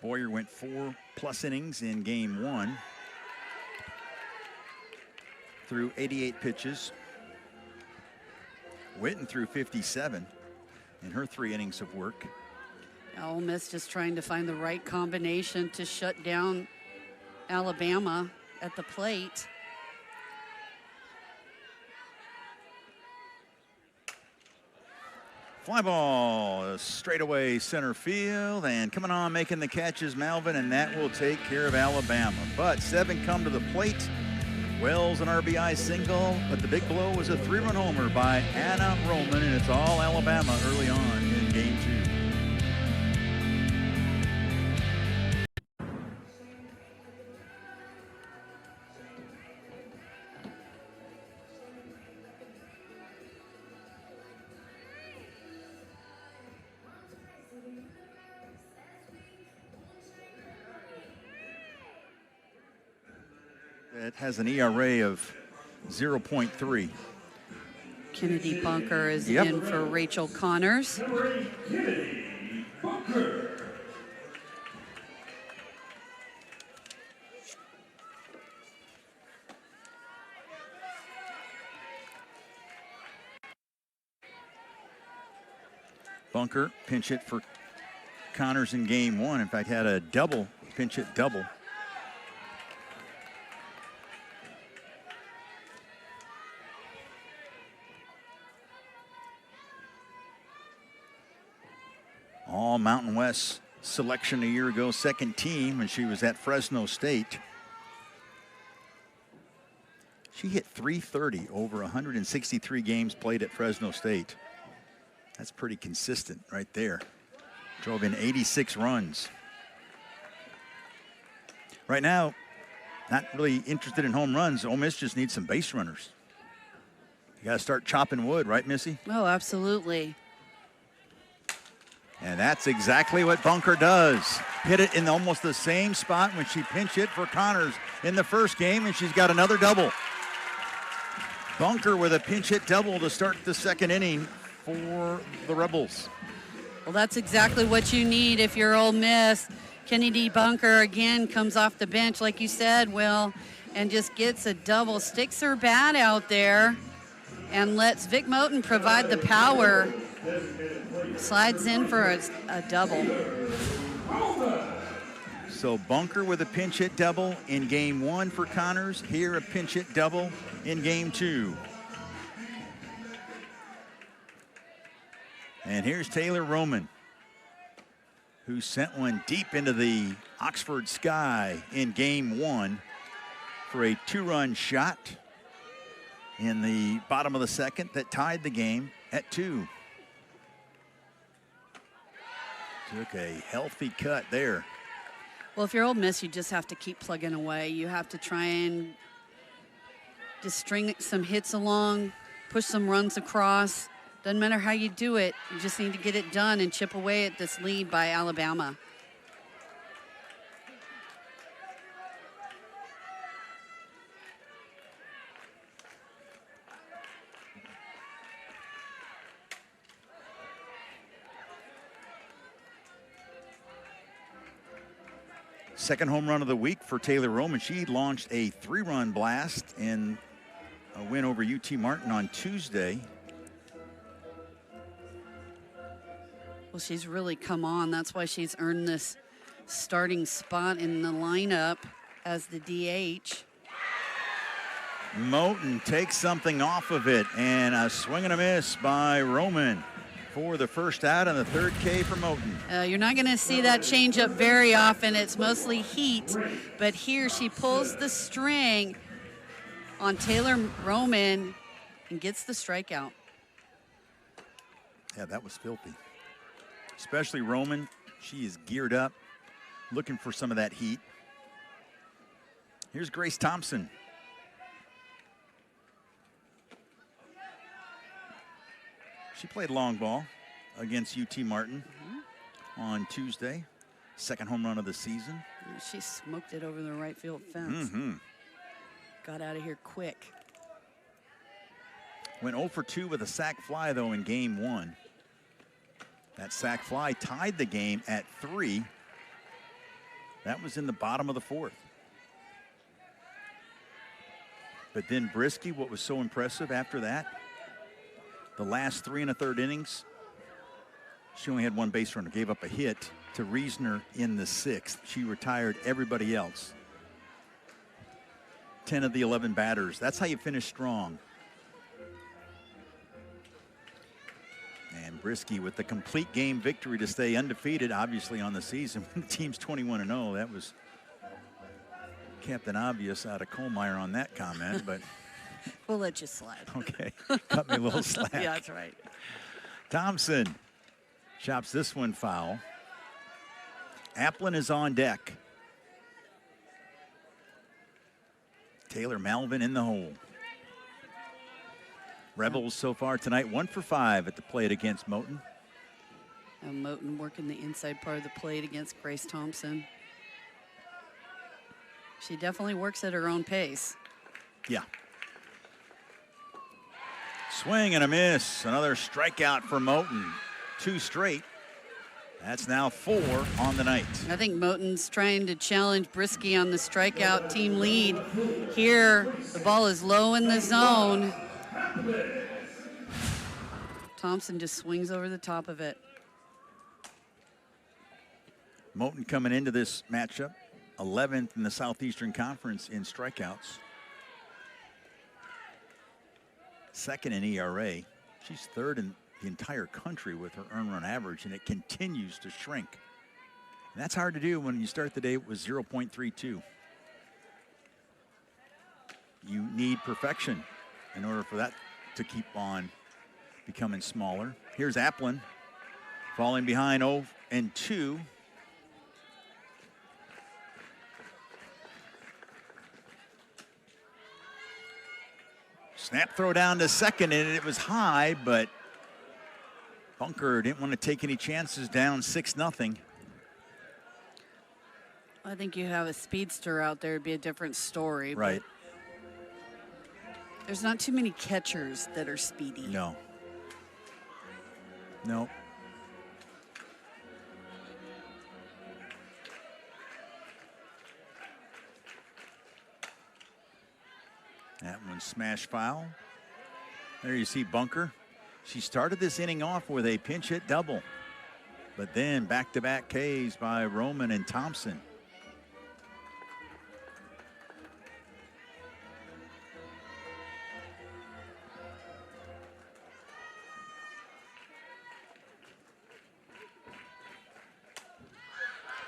Boyer went 4+ innings in game 1 through 88 pitches. Witten threw 57 in her 3 innings of work. Ole Miss just trying to find the right combination to shut down Alabama at the plate. Fly ball, straightaway center field, and coming on making the catch is Malvin, and that will take care of Alabama. But 7 come to the plate. Wells an RBI single, but the big blow was a 3-run homer by Anna Roman, and it's all Alabama early on in game 2. It has an ERA of 0.3. Kennedy Bunker is in for Rachel Connors. Bunker pinch hit for Connors in game 1. In fact, had a double, pinch hit double. All Mountain West selection a year ago, 2nd team when she was at Fresno State. She hit .330 over 163 games played at Fresno State. That's pretty consistent right there. Drove in 86 runs. Right now, not really interested in home runs. Ole Miss just needs some base runners. You got to start chopping wood, right, Missy? Oh, absolutely. And that's exactly what Bunker does. Hit it in almost the same spot when she pinch hit for Connors in the first game, and she's got another double. Bunker with a pinch hit double to start the 2nd inning for the Rebels. Well, that's exactly what you need if you're Ole Miss. Kennedy Bunker again comes off the bench, like you said, Will, and just gets a double, sticks her bat out there, and lets Vic Moten provide the power. Slides in for a double. So Bunker with a pinch hit double in game 1 for Connors. Here a pinch hit double in game 2. And here's Taylor Roman, who sent one deep into the Oxford sky in game 1 for a 2-run shot in the bottom of the second that tied the game at 2. Took a healthy cut there. Well, if you're Ole Miss, you just have to keep plugging away. You have to try and just string some hits along, push some runs across. Doesn't matter how you do it. You just need to get it done and chip away at this lead by Alabama. Second home run of the week for Taylor Roman. She launched a 3-run blast in a win over UT Martin on Tuesday. Well, she's really come on. That's why she's earned this starting spot in the lineup as the DH. Moten takes something off of it, and a swing and a miss by Roman for the first out on the third K for Moten. You're not going to see that change up very often. It's mostly heat, but here she pulls the string on Taylor Roman and gets the strikeout. Yeah, that was filthy. Especially Roman. She is geared up, looking for some of that heat. Here's Grace Thompson. She played long ball against UT Martin on Tuesday. Second home run of the season. She smoked it over the right field fence. Got out of here quick. Went 0 for 2 with a sac fly, though, in game 1. That sac fly tied the game at 3. That was in the bottom of the 4th. But then Brisky, what was so impressive after that, the last 3 1/3 innings, she only had 1 base runner, gave up a hit to Reisner in the 6th. She retired everybody else. 10 of the 11 batters. That's how you finish strong. And Brisky with the complete game victory to stay undefeated, obviously, on the season. The team's 21-0. That was Captain Obvious out of Kohlmeyer on that comment, but We'll let you slide. okay, cut me a little slack. Yeah, that's right. Thompson chops this one foul. Applin is on deck. Taylor Malvin in the hole. Rebels so far tonight, 1 for 5 at the plate against Moten. And Moten working the inside part of the plate against Grace Thompson. She definitely works at her own pace. Yeah. Swing and a miss. Another strikeout for Moten. 2 straight. That's now 4 on the night. I think Moten's trying to challenge Brisky on the strikeout team lead. Here, the ball is low in the zone. Thompson just swings over the top of it. Moten coming into this matchup, 11th in the Southeastern Conference in strikeouts. 2nd in ERA. She's 3rd in the entire country with her earned run average, and it continues to shrink. And that's hard to do when you start the day with 0.32. You need perfection in order for that to keep on becoming smaller. Here's Applin falling behind 0-2. Snap throw down to second, and it was high, but Bunker didn't want to take any chances, down 6-0. I think you have a speedster out there, it'd be a different story. Right. There's not too many catchers that are speedy. No. No. That one smash foul. There you see Bunker. She started this inning off with a pinch hit double. But then back-to-back Ks by Roman and Thompson.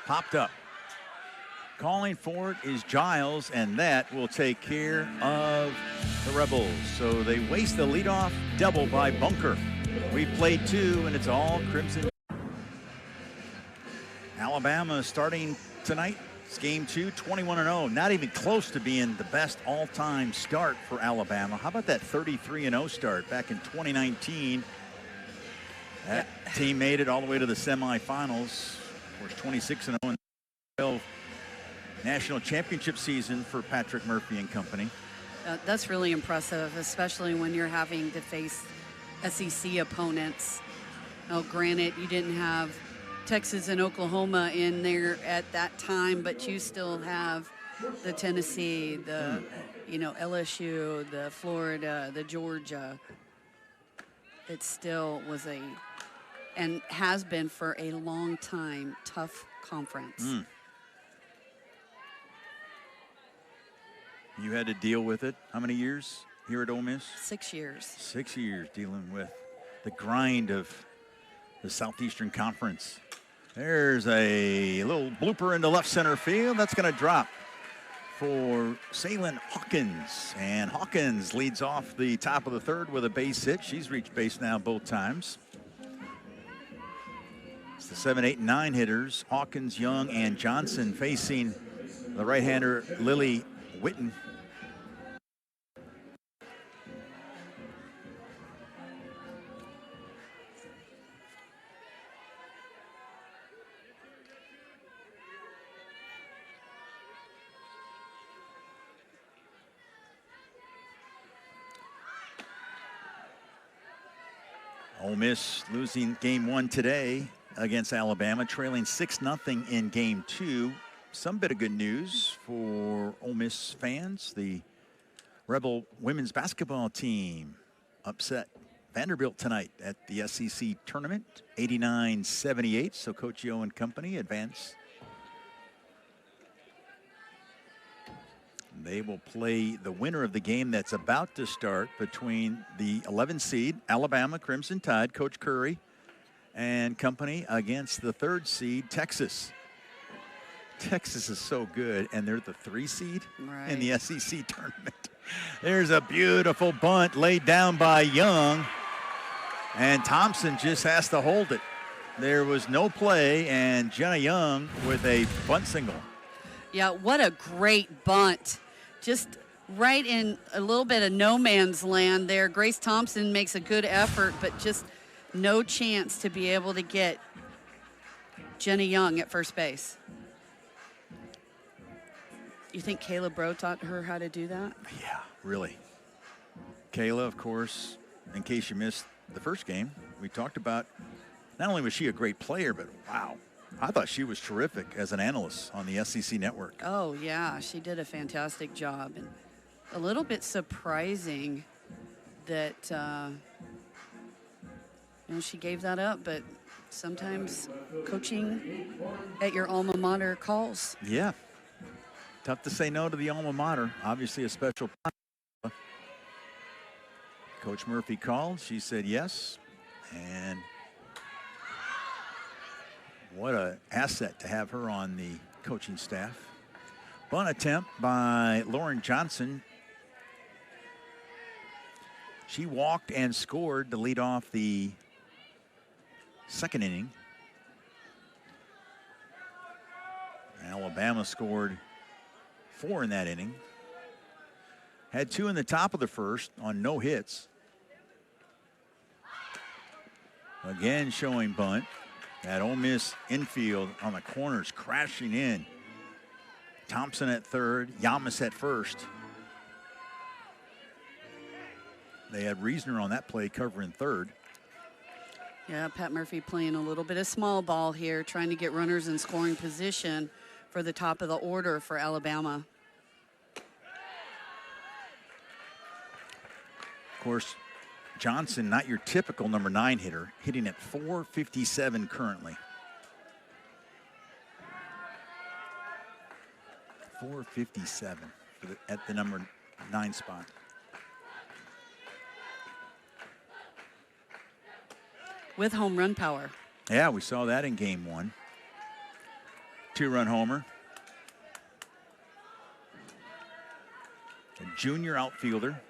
Popped up. Calling for it is Giles, and that will take care of the Rebels. So they waste the leadoff double by Bunker. We've played 2, and it's all Crimson. Alabama starting tonight. It's game 2, 21-0. Not even close to being the best all-time start for Alabama. How about that 33-0 start back in 2019? That team made it all the way to the semifinals. Of course, 26-0 in the 12 national championship season for Patrick Murphy and company. That's really impressive, especially when you're having to face SEC opponents. Now, granted, you didn't have Texas and Oklahoma in there at that time, but you still have the Tennessee, the LSU, the Florida, the Georgia. It still was and has been for a long time, tough conference. You had to deal with it. How many years here at Ole Miss? 6 years. 6 years dealing with the grind of the Southeastern Conference. There's a little blooper into left center field. That's going to drop for Salen Hawkins. And Hawkins leads off the top of the 3rd with a base hit. She's reached base now both times. It's the 7, 8, and 9 hitters. Hawkins, Young, and Johnson facing the right-hander Lily Witten. Ole Miss losing game 1 today against Alabama, trailing 6-0 in game 2. Some bit of good news for Ole Miss fans. The Rebel women's basketball team upset Vanderbilt tonight at the SEC tournament, 89-78. So Coach Yo and company advance. They will play the winner of the game that's about to start between the 11 seed, Alabama Crimson Tide, Coach Curry and company, against the 3rd seed, Texas. Texas is so good, and they're the 3 seed in the SEC tournament. There's a beautiful bunt laid down by Young, and Thompson just has to hold it. There was no play, and Jenna Young with a bunt single. Yeah, what a great bunt. Just right in a little bit of no man's land there. Grace Thompson makes a good effort, but just no chance to be able to get Jenna Young at first base. You think Kayla Bro taught her how to do that? Yeah, really. Kayla, of course, in case you missed the first game, we talked about not only was she a great player, but wow, I thought she was terrific as an analyst on the SEC network. Oh, yeah, she did a fantastic job. And a little bit surprising that, she gave that up, but sometimes coaching at your alma mater calls. Yeah. Tough to say no to the alma mater. Obviously a special. Coach Murphy called. She said yes. And what an asset to have her on the coaching staff. Bunt attempt by Lauren Johnson. She walked and scored to lead off the 2nd inning. Alabama scored 4 in that inning. Had 2 in the top of the 1st on no hits. Again showing bunt. That Ole Miss infield on the corners crashing in. Thompson at 3rd, Yamas at 1st. They had Reasoner on that play covering 3rd. Yeah, Pat Murphy playing a little bit of small ball here, trying to get runners in scoring position for the top of the order for Alabama. Of course, Johnson, not your typical number 9 hitter, hitting at .457 currently. 457 at the number 9 spot. With home run power. Yeah, we saw that in game 1. 2-run homer. A junior outfielder.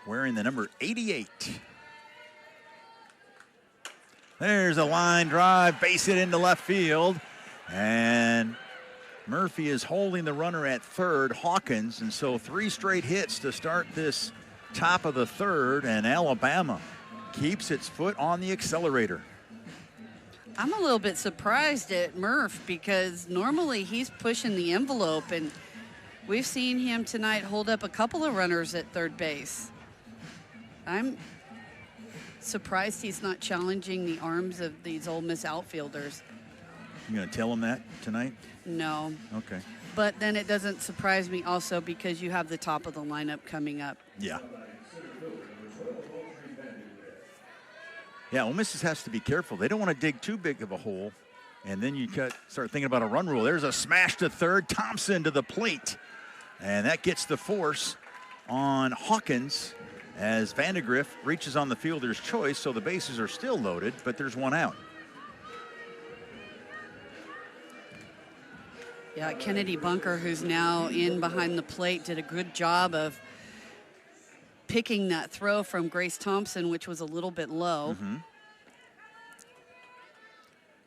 Wearing the number 88. There's a line drive, base hit into left field. And Murphy is holding the runner at third, Hawkins. And so 3 straight hits to start this top of the third. And Alabama keeps its foot on the accelerator. I'm a little bit surprised at Murph because normally he's pushing the envelope. And we've seen him tonight hold up a couple of runners at third base. I'm surprised he's not challenging the arms of these Ole Miss outfielders. You gonna tell him that tonight? No. Okay. But then it doesn't surprise me also because you have the top of the lineup coming up. Yeah. Yeah, Ole Miss has to be careful. They don't want to dig too big of a hole. And then you start thinking about a run rule. There's a smash to third. Thompson to the plate. And that gets the force on Hawkins as Vandegrift reaches on the fielder's choice, so the bases are still loaded, but there's 1 out. Yeah, Kennedy Bunker, who's now in behind the plate, did a good job of picking that throw from Grace Thompson, which was a little bit low. Mm-hmm.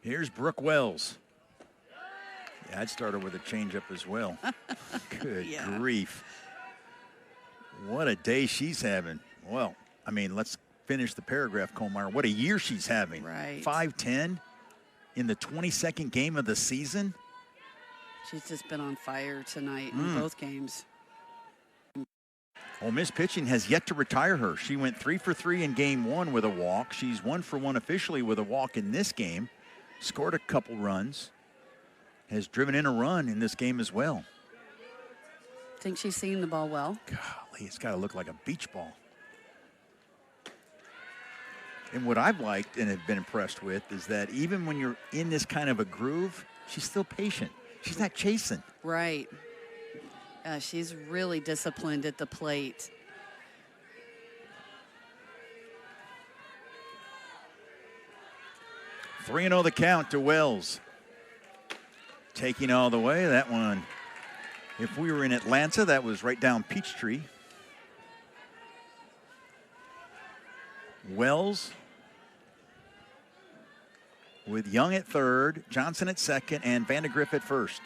Here's Brooke Wells. Yeah, I'd start her with a changeup as well. Good grief. What a day she's having. Well, I mean, let's finish the paragraph, Colmeyer. What a year she's having. Right. 5-10 in the 22nd game of the season. She's just been on fire tonight in both games. Ole Miss pitching has yet to retire her. She went 3 for 3 in game 1 with a walk. She's 1 for 1 officially with a walk in this game. Scored a couple runs. Has driven in a run in this game as well. Think she's seeing the ball well? Golly, it's got to look like a beach ball. And what I've liked and have been impressed with is that even when you're in this kind of a groove, she's still patient. She's not chasing. Right. She's really disciplined at the plate. Three 3-0 the count to Wells. Taking all the way. That one, if we were in Atlanta, that was right down Peachtree. Wells with Young at third, Johnson at second, and Vandegrift at first.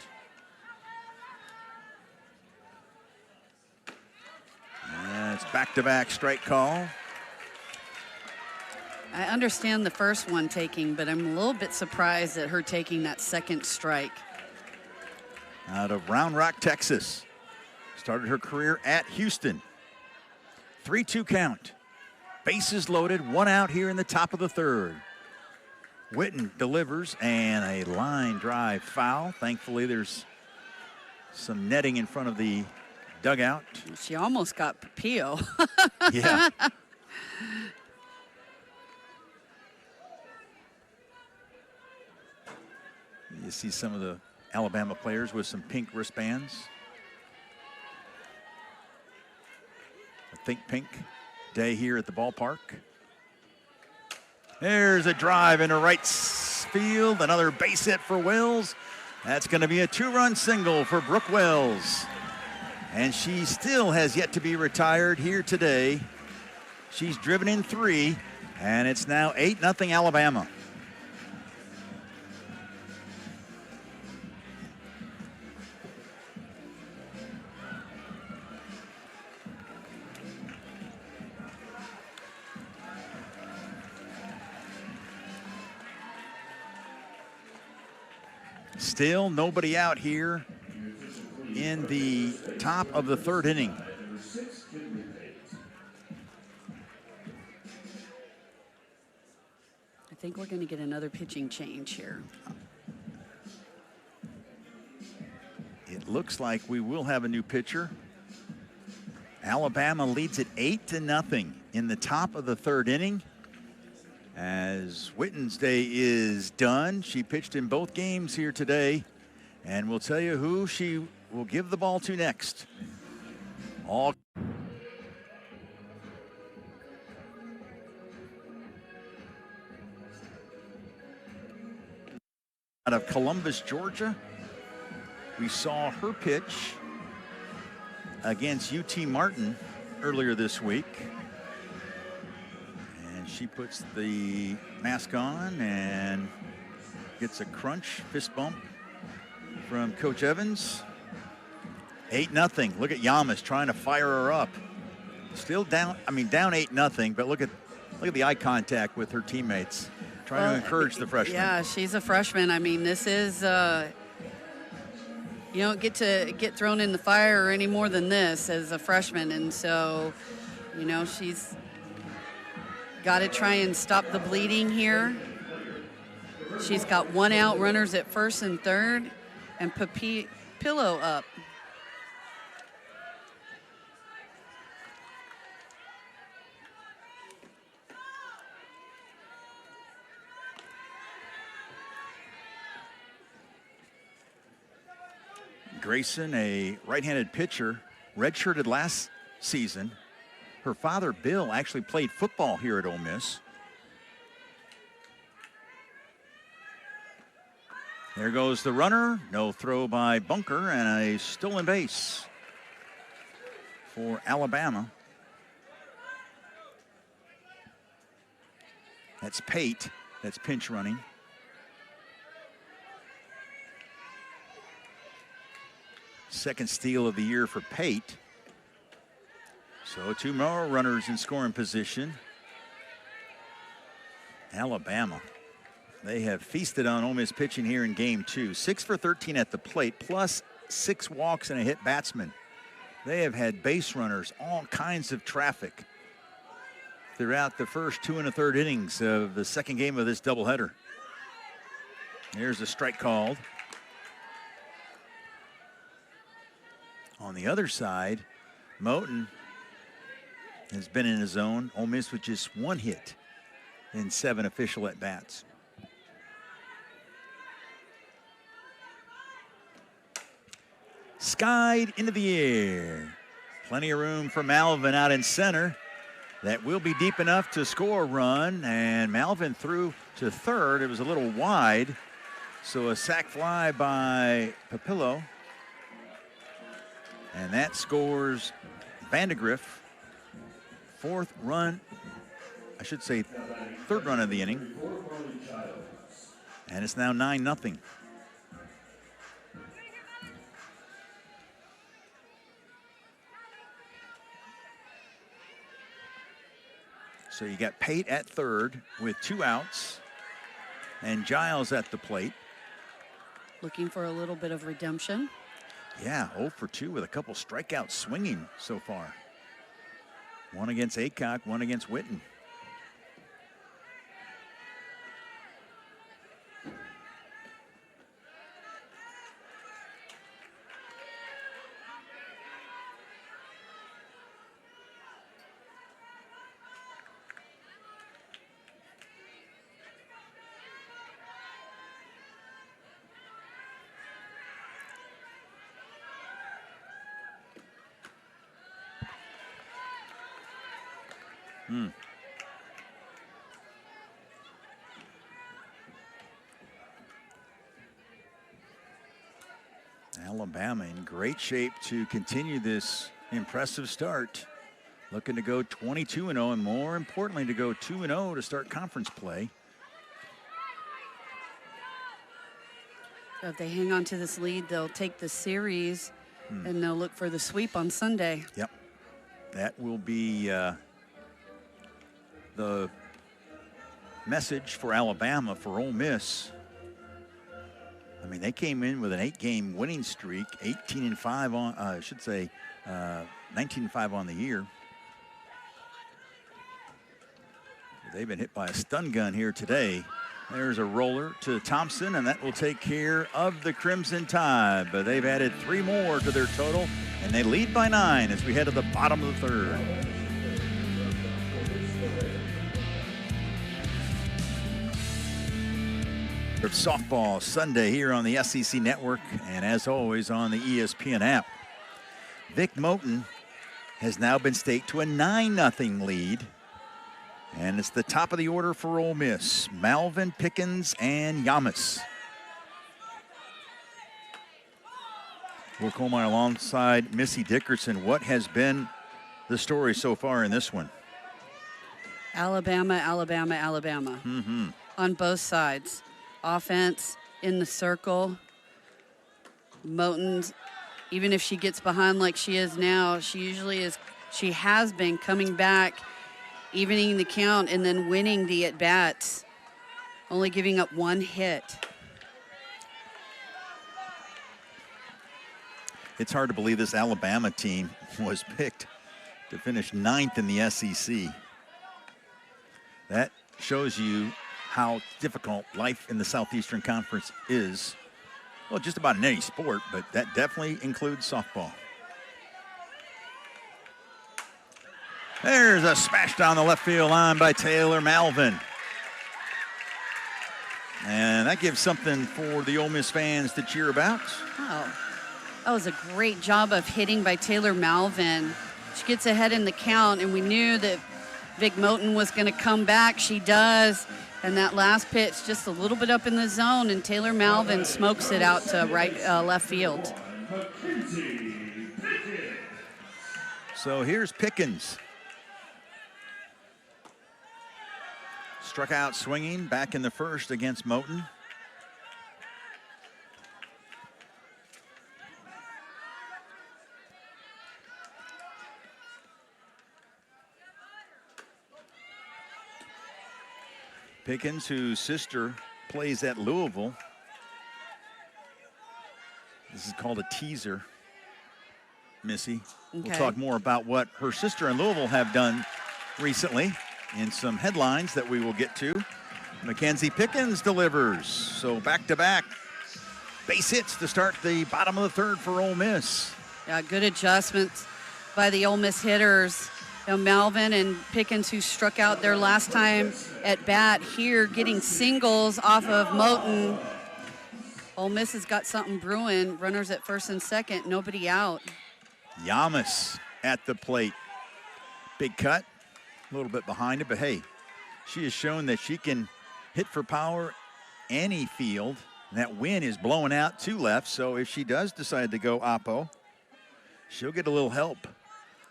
And it's back-to-back strike call. I understand the first one taking, but I'm a little bit surprised at her taking that second strike. Out of Round Rock, Texas. Started her career at Houston. 3-2 count. Bases loaded, 1 out here in the top of the third. Witten delivers, and a line drive foul. Thankfully, there's some netting in front of the dugout. She almost got Pio. Yeah. You see some of the Alabama players with some pink wristbands. A Think Pink day here at the ballpark. There's a drive into right field. Another base hit for Wells. That's going to be a 2-run single for Brooke Wells. And she still has yet to be retired here today. She's driven in 3, and it's now 8-0 Alabama. Still nobody out here in the top of the third inning. I think we're going to get another pitching change here. It looks like we will have a new pitcher. Alabama leads it 8-0 in the top of the third inning. as Witten's day is done. She pitched in both games here today, and we'll tell you who she will give the ball to next. All out of Columbus, Georgia. We saw her pitch against UT Martin earlier this week. And she puts the mask on and gets a crunch, fist bump from Coach Evans. 8-0. Look at Yamas trying to fire her up. Still down, down 8-0, but look at the eye contact with her teammates, trying to encourage the freshman. Yeah, she's a freshman. This is you don't get to get thrown in the fire any more than this as a freshman, and so she's got to try and stop the bleeding here. She's got 1 out, runners at first and third, and Pillow up. Grayson, a right-handed pitcher, redshirted last season. Her father, Bill, actually played football here at Ole Miss. There goes the runner. No throw by Bunker, and a stolen base for Alabama. That's Pate. That's pinch running. Second steal of the year for Pate. So 2 more runners in scoring position. Alabama, they have feasted on Ole Miss pitching here in game 2. 6 for 13 at the plate, plus 6 walks and a hit batsman. They have had base runners, all kinds of traffic throughout the first 2 1/3 innings of the second game of this doubleheader. There's a strike called. On the other side, Moten has been in his zone. Ole Miss with just 1 hit in 7 official at-bats. Skied into the air. Plenty of room for Malvin out in center. That will be deep enough to score a run, and Malvin threw to third. It was a little wide, so a sac fly by Papillo. And that scores Vandegrift. 4th run, I should say 3rd run of the inning. And it's now 9-0. So you got Pate at third with 2 outs, and Giles at the plate. Looking for a little bit of redemption. Yeah, 0 for 2 with a couple strikeouts swinging so far. 1 against Aycock, 1 against Witten. Alabama in great shape to continue this impressive start. Looking to go 22-0, and more importantly, to go 2-0 to start conference play. So if they hang on to this lead, they'll take the series and they'll look for the sweep on Sunday. Yep. That will be the message for Alabama. For Ole Miss, they came in with an 8-game winning streak, 18-5 on, 19-5 on the year. They've been hit by a stun gun here today. There's a roller to Thompson, and that will take care of the Crimson Tide. But they've added 3 more to their total, and they lead by 9 as we head to the bottom of the 3rd. of softball Sunday here on the SEC Network and as always on the ESPN app. Vic Moten has now been staked to a 9-0 lead. And it's the top of the order for Ole Miss. Malvin, Pickens, and Yamas. Will Colmeyer alongside Missy Dickerson. What has been the story so far in this one? Alabama, Alabama, Alabama. On both sides. Offense in the circle. Moten's, even if she gets behind like she is now, she has been coming back, evening the count, and then winning the at-bats, only giving up one hit. It's hard to believe this Alabama team was picked to finish 9th in the SEC. That shows you how difficult life in the Southeastern Conference is. Well, just about in any sport, but that definitely includes softball. There's a smash down the left field line by Taylor Malvin. And that gives something for the Ole Miss fans to cheer about. Oh, that was a great job of hitting by Taylor Malvin. She gets ahead in the count, and we knew that Vic Moten was going to come back. She does. And that last pitch just a little bit up in the zone, and Taylor Malvin smokes it out to left field. So here's Pickens. Struck out swinging back in the first against Moten. Pickens, whose sister plays at Louisville. This is called a teaser, Missy. Okay. We'll talk more about what her sister and Louisville have done recently in some headlines that we will get to. Mackenzie Pickens delivers. So back-to-back base hits to start the bottom of the third for Ole Miss. Yeah, good adjustments by the Ole Miss hitters. You know, Malvin and Pickens, who struck out their last time at bat, here getting singles off of Moten. Ole Miss has got something brewing. Runners at first and second, nobody out. Yamas at the plate. Big cut, a little bit behind it, but hey, she has shown that she can hit for power any field. And that wind is blowing out to left, so if she does decide to go oppo, she'll get a little help.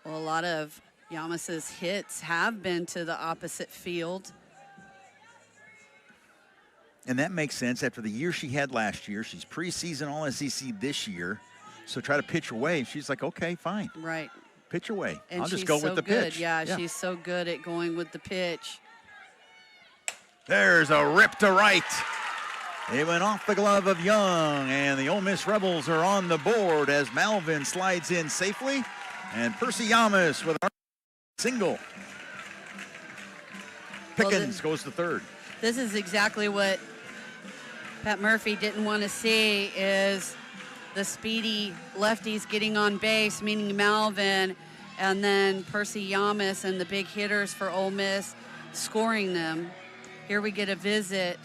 Well, a lot of Yamas's hits have been to the opposite field. And that makes sense after the year she had last year. She's preseason All-SEC this year. So try to pitch away. She's like, okay, fine. Right. Pitch away. And I'll just go with the pitch. Yeah, she's so good at going with the pitch. There's a rip to right. It went off the glove of Young, and the Ole Miss Rebels are on the board as Malvin slides in safely. And Percy Yamas with a single. Pickens goes to third. This is exactly what Pat Murphy didn't want to see, is the speedy lefties getting on base, meaning Malvin, and then Percy Yamas and the big hitters for Ole Miss scoring them. Here we get a visit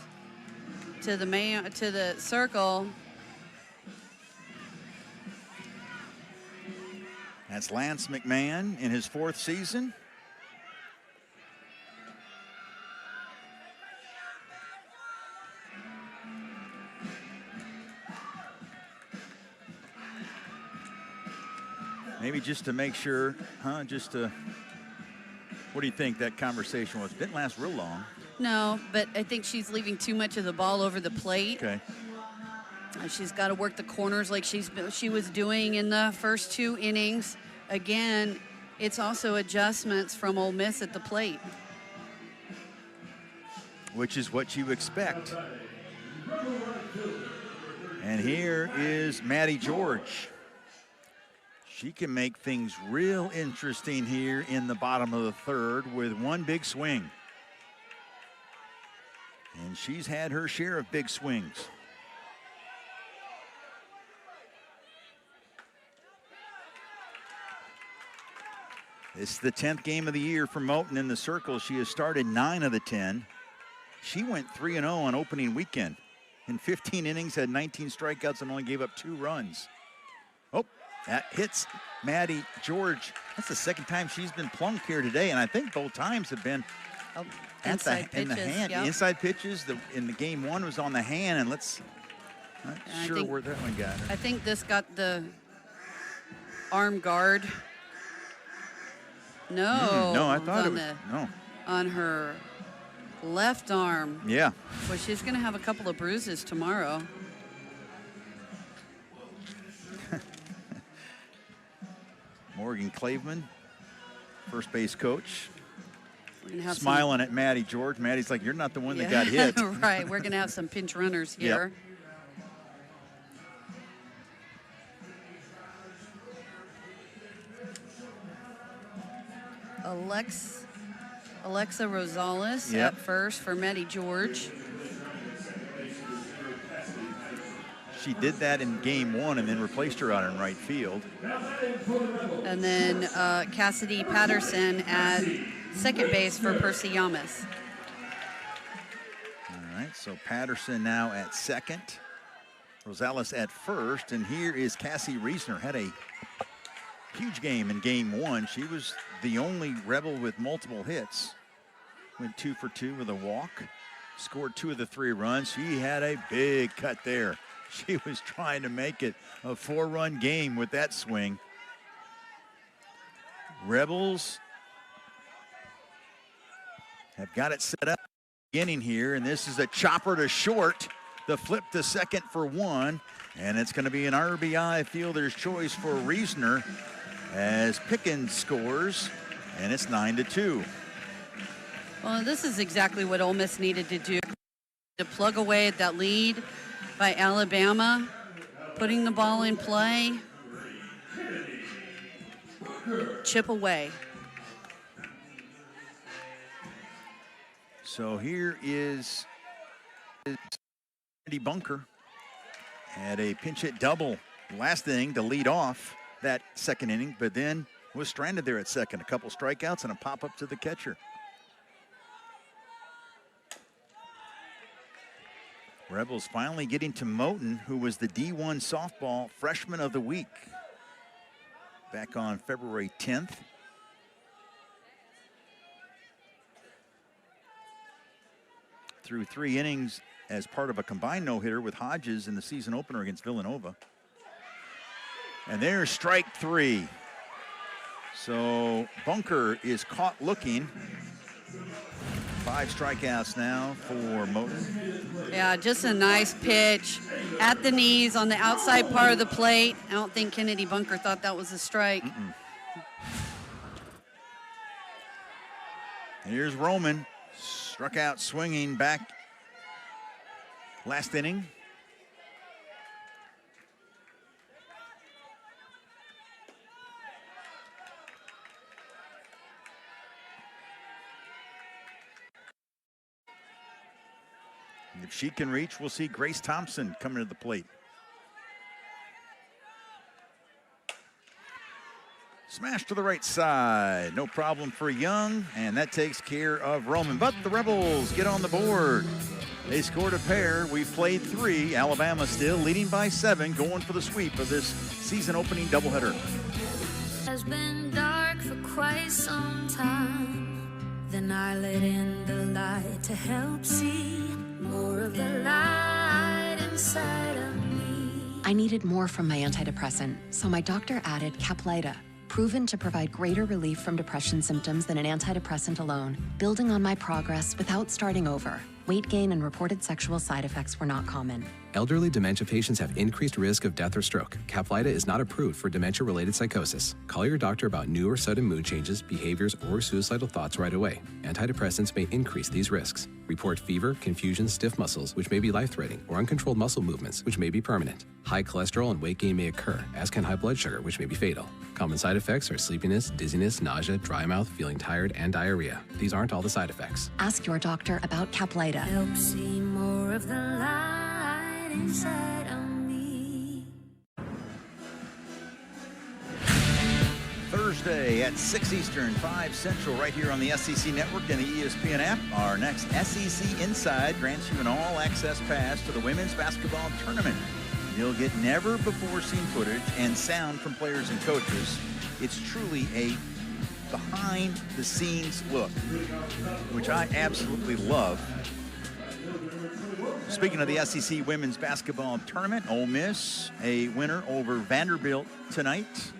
to the circle. That's Lance McMahon in his 4th season. Maybe just to make sure, what do you think that conversation was? Didn't last real long. No, but I think she's leaving too much of the ball over the plate. Okay. She's got to work the corners like she was doing in the first 2 innings. Again, it's also adjustments from Ole Miss at the plate. Which is what you expect. And here is Maddie George. She can make things real interesting here in the bottom of the third with one big swing. And she's had her share of big swings. This is the 10th game of the year for Moten in the circle. She has started 9 of the 10. She went 3-0 on opening weekend. in 15 innings, had 19 strikeouts, and only gave up 2 runs. Oh, that hits Maddie George. That's the second time she's been plunked here today, and I think both times have been in the hand. Yep. Inside pitches. In the game 1 was on the hand, and not sure where that one got her. I think this got the arm guard. No. No, I thought it was. No. On her left arm. Yeah. Well, she's going to have a couple of bruises tomorrow. Morgan Claveman, first base coach, We're gonna have smiling at Maddie George. Maddie's like, you're not the one that got hit. Right. We're going to have some pinch runners here. Yep. Alexa Rosales at first for Maddie George. She did that in game 1 and then replaced her out in right field. And then Cassidy Patterson at second base for Percy Yamas. All right, so Patterson now at second. Rosales at first, and here is Cassie Reisner. Had a huge game in game 1. She was the only Rebel with multiple hits. Went 2 for 2 with a walk. Scored 2 of the 3 runs. She had a big cut there. She was trying to make it a 4-run game with that swing. Rebels have got it set up beginning here, and this is a chopper to short. The flip to second for 1, and it's going to be an RBI fielder's choice for Reisner as Pickens scores, and it's 9-2. Well, this is exactly what Ole Miss needed to do, to plug away at that lead by Alabama, putting the ball in play, chip away. So here is Andy Bunker had a pinch hit double last inning to lead off that second inning, but then was stranded there at second. A couple strikeouts and a pop up to the catcher. Rebels finally getting to Moten, who was the D1 softball freshman of the week back on February 10th. Through 3 innings as part of a combined no-hitter with Hodges in the season opener against Villanova. And there's strike 3. So Bunker is caught looking. 5 strikeouts now for Moten. Yeah, just a nice pitch at the knees on the outside part of the plate. I don't think Kennedy Bunker thought that was a strike. Here's Roman, struck out swinging back last inning. If she can reach, we'll see Grace Thompson coming to the plate. Smash to the right side. No problem for Young, and that takes care of Roman. But the Rebels get on the board. They scored a pair. We've played 3. Alabama still leading by 7, going for the sweep of this season opening doubleheader. Has been dark for quite some time. Then I let in the light to help see more of the light inside of me. I needed more from my antidepressant, so my doctor added Caplyta, proven to provide greater relief from depression symptoms than an antidepressant alone, building on my progress without starting over. Weight gain and reported sexual side effects were not common. Elderly dementia patients have increased risk of death or stroke. Caplyta is not approved for dementia-related psychosis. Call your doctor about new or sudden mood changes, behaviors, or suicidal thoughts right away. Antidepressants may increase these risks. Report fever, confusion, stiff muscles, which may be life-threatening, or uncontrolled muscle movements, which may be permanent. High cholesterol and weight gain may occur, as can high blood sugar, which may be fatal. Common side effects are sleepiness, dizziness, nausea, dry mouth, feeling tired, and diarrhea. These aren't all the side effects. Ask your doctor about Caplyta. Help see more of the light inside of me. Thursday at 6 Eastern, 5 Central, right here on the SEC Network and the ESPN app. Our next SEC Inside grants you an all-access pass to the women's basketball tournament. You'll get never-before-seen footage and sound from players and coaches. It's truly a behind-the-scenes look, which I absolutely love. Speaking of the SEC Women's Basketball Tournament, Ole Miss, a winner over Vanderbilt tonight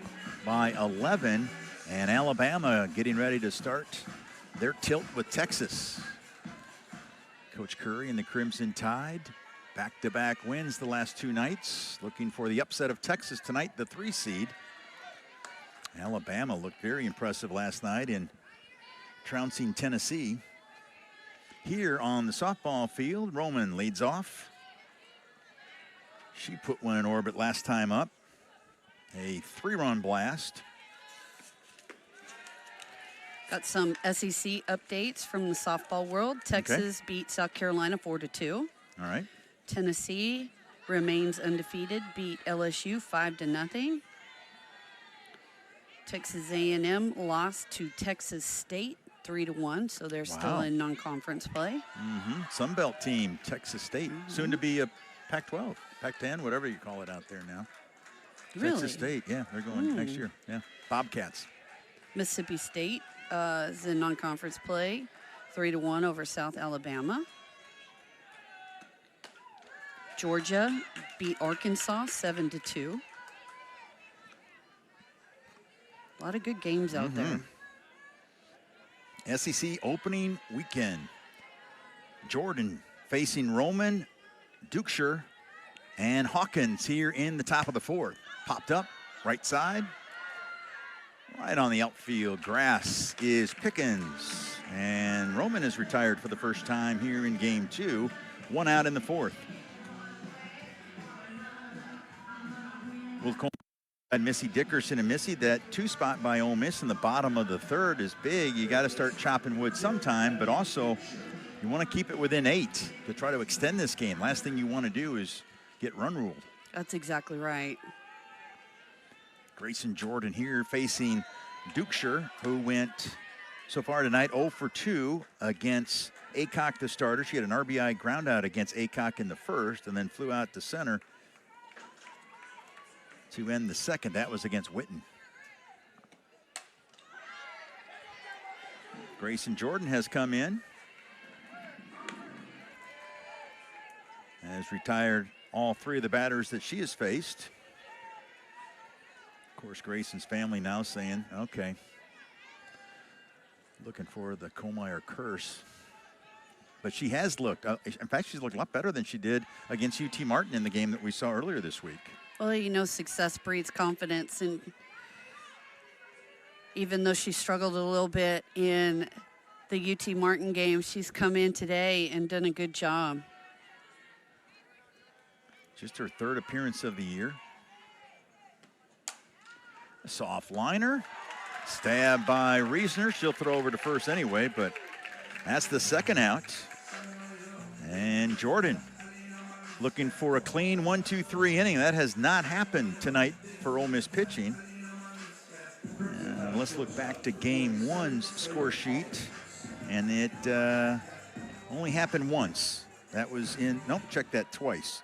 by 11, and Alabama getting ready to start their tilt with Texas. Coach Curry and the Crimson Tide, back-to-back wins the last 2 nights, looking for the upset of Texas tonight, the 3 seed. Alabama looked very impressive last night in trouncing Tennessee. Here on the softball field, Roman leads off. She put one in orbit last time up. A 3-run blast. Got some SEC updates from the softball world. Texas beat South Carolina 4-2. All right. Tennessee remains undefeated, beat LSU 5-0. Texas A&M lost to Texas State 3-1, so they're still in non-conference play. Sun Belt team, Texas State, soon to be a Pac-12, Pac-10, whatever you call it out there now. Really? Texas State, yeah, they're going next year. Yeah, Bobcats. Mississippi State is in non-conference play, 3-1 over South Alabama. Georgia beat Arkansas 7-2. A lot of good games out there. SEC opening weekend. Jordan facing Roman, Dukeshire, and Hawkins here in the top of the 4th. Popped up, right side. Right on the outfield grass is Pickens. And Roman is retired for the first time here in game 2. 1 out in the 4th. Will and Missy Dickerson, and Missy, that 2 spot by Ole Miss in the bottom of the 3rd is big. You got to start chopping wood sometime, but also you want to keep it within 8 to try to extend this game. Last thing you want to do is get run ruled. That's exactly right. Grayson Jordan here facing Dukeshire, who went so far tonight 0 for 2 against Aycock, the starter. She had an RBI ground out against Aycock in the 1st and then flew out to center to end the 2nd. That was against Witten. Grayson Jordan has come in. Has retired all 3 of the batters that she has faced. Of course, Grayson's family now saying, okay, looking for the Kohlmeyer curse. But she has looked, in fact, she's looked a lot better than she did against UT Martin in the game that we saw earlier this week. Well, you know, success breeds confidence, and even though she struggled a little bit in the UT Martin game, she's come in today and done a good job. Just her 3rd appearance of the year. A soft liner, stabbed by Reisner. She'll throw over to first anyway, but that's the 2nd out. And Jordan looking for a clean 1-2-3 inning. That has not happened tonight for Ole Miss pitching. Let's look back to game 1's score sheet. And it only happened once. That was in, nope, check that twice.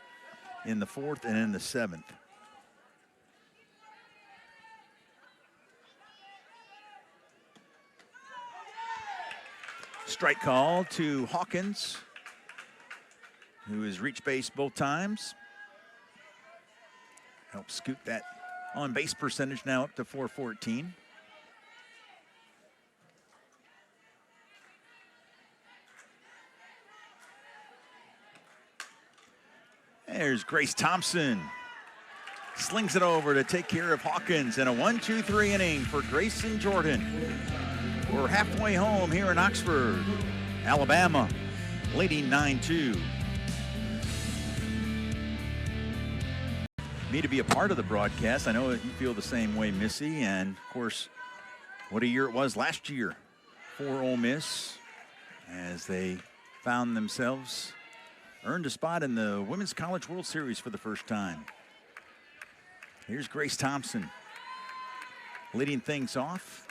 In the 4th and in the 7th. Strike call to Hawkins, who has reached base both times. Helps scoot that on base percentage now up to .414. There's Grace Thompson. Slings it over to take care of Hawkins, and a 1-2-3 inning for Grayson Jordan. We're halfway home here in Oxford, Alabama, leading 9-2. Me to be a part of the broadcast. I know that you feel the same way, Missy, and of course, what a year it was last year for Ole Miss as they found themselves, earned a spot in the Women's College World Series for the first time. Here's Grace Thompson. leading things off.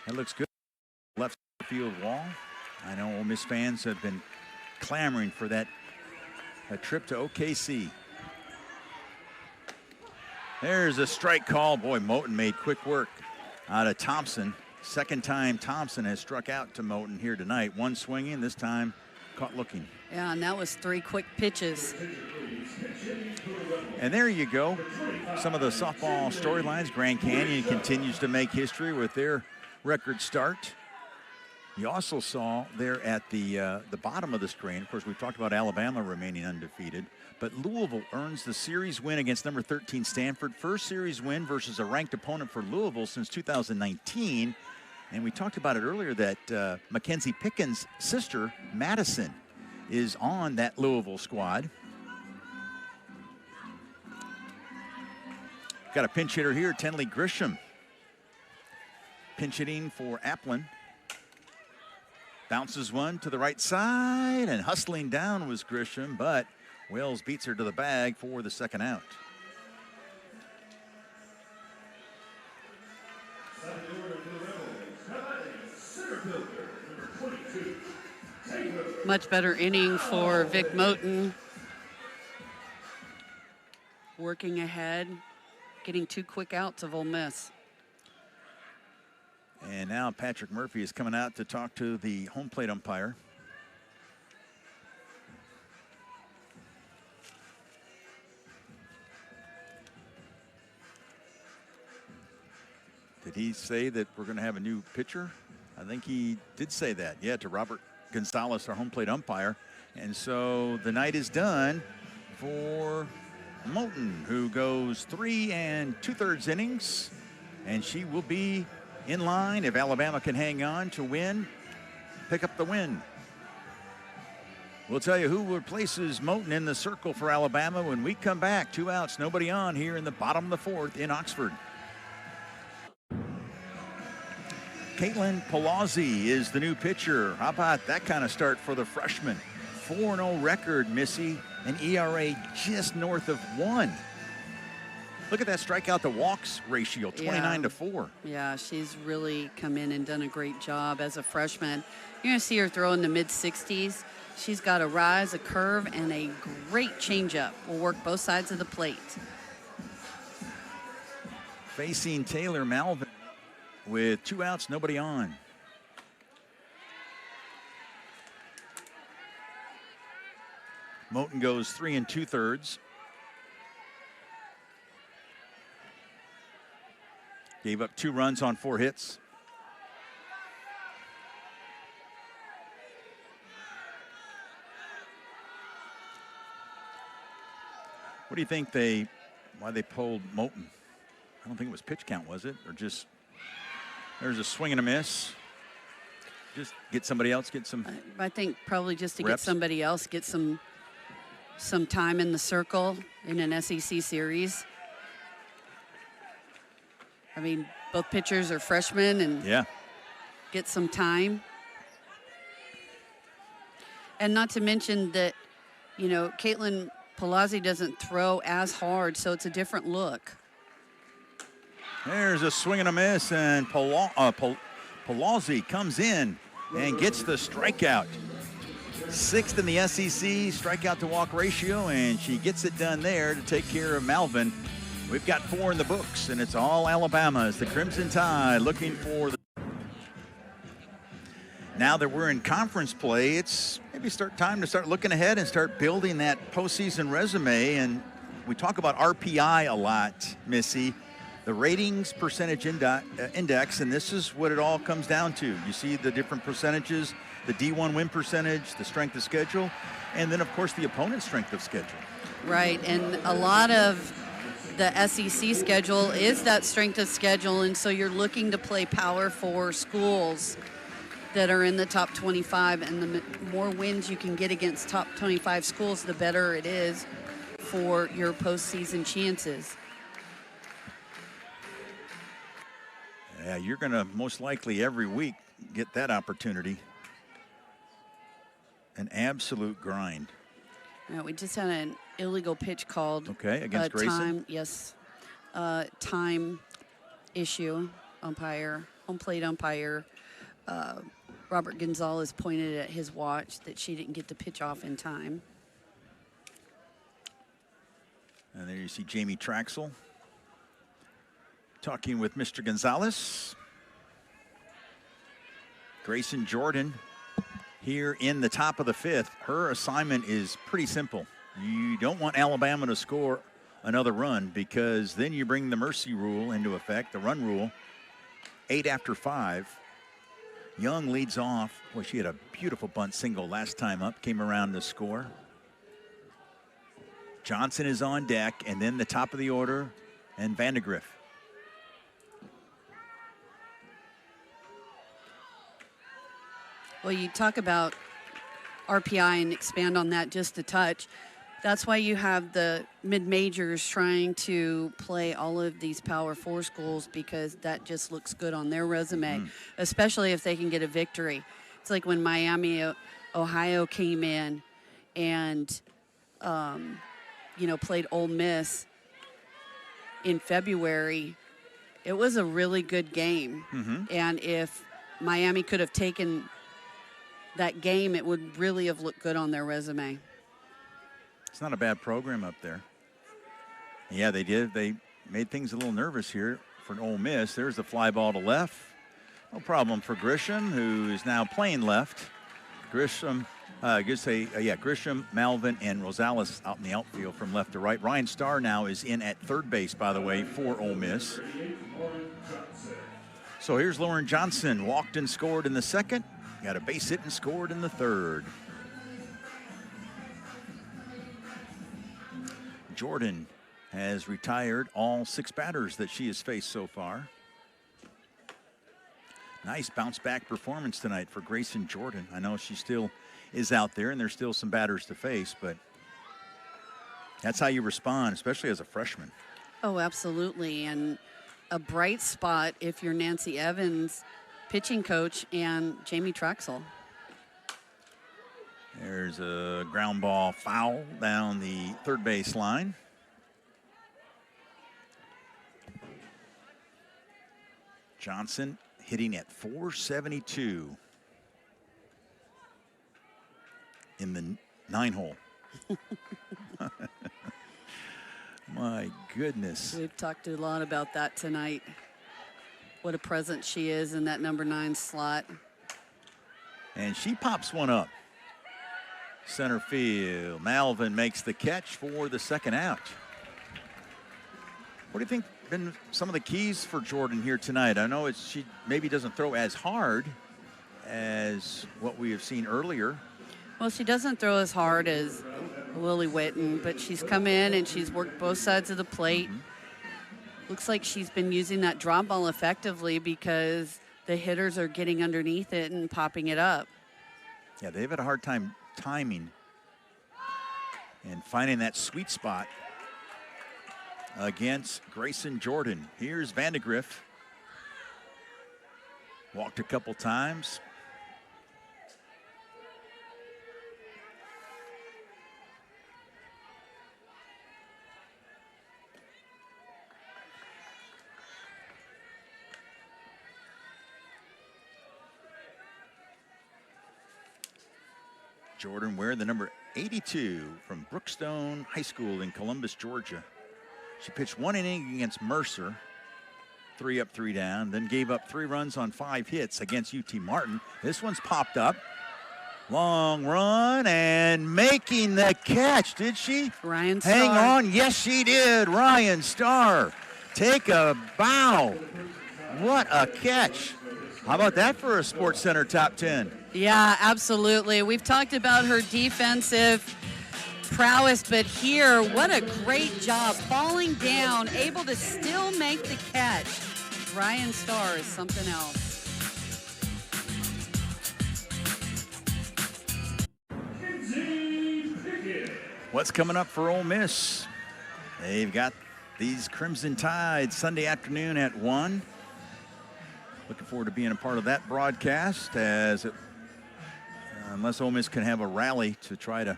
That looks good. Left field wall. I know Ole Miss fans have been clamoring for that trip to OKC. There's a strike call. Boy, Moten made quick work out of Thompson. Second time Thompson has struck out to Moten here tonight. One swinging, this time caught looking. Yeah, and that was 3 quick pitches. And there you go. Some of the softball storylines. Grand Canyon continues to make history with their record start. You also saw there at the bottom of the screen, of course, we've talked about Alabama remaining undefeated, but Louisville earns the series win against number 13 Stanford. First series win versus a ranked opponent for Louisville since 2019. And we talked about it earlier that Mackenzie Pickens' sister, Madison, is on that Louisville squad. Got a pinch hitter here, Tenley Grisham. Pinch hitting for Applin. Bounces one to the right side, and hustling down was Grisham, but Wells beats her to the bag for the second out. Much better inning for Vic Moten. Working ahead, getting 2 quick outs of Ole Miss. And now Patrick Murphy is coming out to talk to the home plate umpire. Did he say that we're going to have a new pitcher? I think he did say that, yeah, to Robert Gonzalez, our home plate umpire. And so the night is done for Moten, who goes 3 2/3 innings, and she will be in line if Alabama can hang on to win, pick up the win. We'll tell you who replaces Moten in the circle for Alabama when we come back. 2 outs, nobody on here in the bottom of the 4th in Oxford. Caitlin Palazzi is the new pitcher. How about that kind of start for the freshman? 4-0 record, Missy, an ERA just north of 1. Look at that strikeout to walks ratio, 29-4. Yeah, she's really come in and done a great job as a freshman. You're going to see her throw in the mid-60s. She's got a rise, a curve, and a great changeup. Will work both sides of the plate. Facing Taylor Malvin with 2 outs, nobody on. Moten goes 3 2/3. Gave up 2 runs on 4 hits. What do you think why they pulled Moten? I don't think it was pitch count, was it? Or just, there's a swing and a miss. Just get somebody else, get some I think probably just to reps. get somebody else, get some time in the circle in an SEC series. I mean, both pitchers are freshmen and Yeah. get some time. And not to mention that, you know, Caitlin Palazzi doesn't throw as hard, so it's a different look. There's a swing and a miss, and Palazzi comes in and gets the strikeout. 6th in the SEC strikeout to walk ratio, and she gets it done there to take care of Malvin. We've got 4 in the books, and it's all Alabama as the Crimson Tide looking for the. Now that we're in conference play, it's maybe time to start looking ahead and start building that postseason resume. And we talk about RPI a lot, Missy, the ratings percentage index, and this is what it all comes down to. You see the different percentages, the D1 win percentage, the strength of schedule, and then, of course, the opponent's strength of schedule. Right, and a lot of the SEC schedule is that strength of schedule, and so you're looking to play Power 4 schools that are in the top 25, and the more wins you can get against top 25 schools, the better it is for your postseason chances. Yeah, you're going to most likely every week get that opportunity. An absolute grind. We just had an illegal pitch called. Okay, against Grayson? Time, yes. Time issue. Home plate umpire, Robert Gonzalez pointed at his watch that she didn't get the pitch off in time. And there you see Jamie Traxel talking with Mr. Gonzalez. Grayson Jordan here in the top of the 5th. Her assignment is pretty simple. You don't want Alabama to score another run, because then you bring the mercy rule into effect, the run rule. 8 after 5. Young leads off. Boy, she had a beautiful bunt single last time up, came around to score. Johnson is on deck, and then the top of the order, and Vandegrift. Well, you talk about RPI and expand on that just a touch. That's why you have the mid-majors trying to play all of these Power 4 schools, because that just looks good on their resume, especially if they can get a victory. It's like when Miami, Ohio came in and, played Ole Miss in February. It was a really good game. And if Miami could have taken that game, it would really have looked good on their resume. It's not a bad program up there. Yeah, they did. They made things a little nervous here for Ole Miss. There's the fly ball to left. No problem for Grisham, who is now playing left. Grisham, Grisham, Malvin, and Rosales out in the outfield from left to right. Ryan Starr now is in at third base, by the way, for Ole Miss. So here's Lauren Johnson. Walked and scored in the second. Got a base hit and scored in the third. Jordan has retired all 6 batters that she has faced so far. Nice bounce back performance tonight for Grayson Jordan. I know she still is out there and there's still some batters to face, but that's how you respond, especially as a freshman. Oh, absolutely. And a bright spot if you're Nancy Evans, pitching coach, and Jamie Traxel. There's a ground ball foul down the third base line. Johnson hitting at 472 in the 9-hole. My goodness. We've talked a lot about that tonight. What a presence she is in that number 9 slot. And she pops one up. Center field. Malvin makes the catch for the second out. What do you think been some of the keys for Jordan here tonight? I know she maybe doesn't throw as hard as what we have seen earlier. Well, she doesn't throw as hard as Lily Witten, but she's come in and she's worked both sides of the plate. Looks like she's been using that drop ball effectively because the hitters are getting underneath it and popping it up. Yeah, they've had a hard time timing and finding that sweet spot against Grayson Jordan. Here's Vandegrift. Walked a couple times. Jordan wearing the number 82 from Brookstone High School in Columbus, Georgia. She pitched 1 inning against Mercer, 3 up, 3 down, then gave up 3 runs on 5 hits against UT Martin. This one's popped up. Long run and making the catch, did she? Ryan Starr. Hang on, yes she did. Ryan Starr, take a bow. What a catch. How about that for a Sports Center top 10? Yeah, absolutely. We've talked about her defensive prowess, but here, what a great job. Falling down, able to still make the catch. Ryan Starr is something else. What's coming up for Ole Miss? They've got these Crimson Tide Sunday afternoon at 1. Looking forward to being a part of that broadcast, as unless Ole Miss can have a rally to try to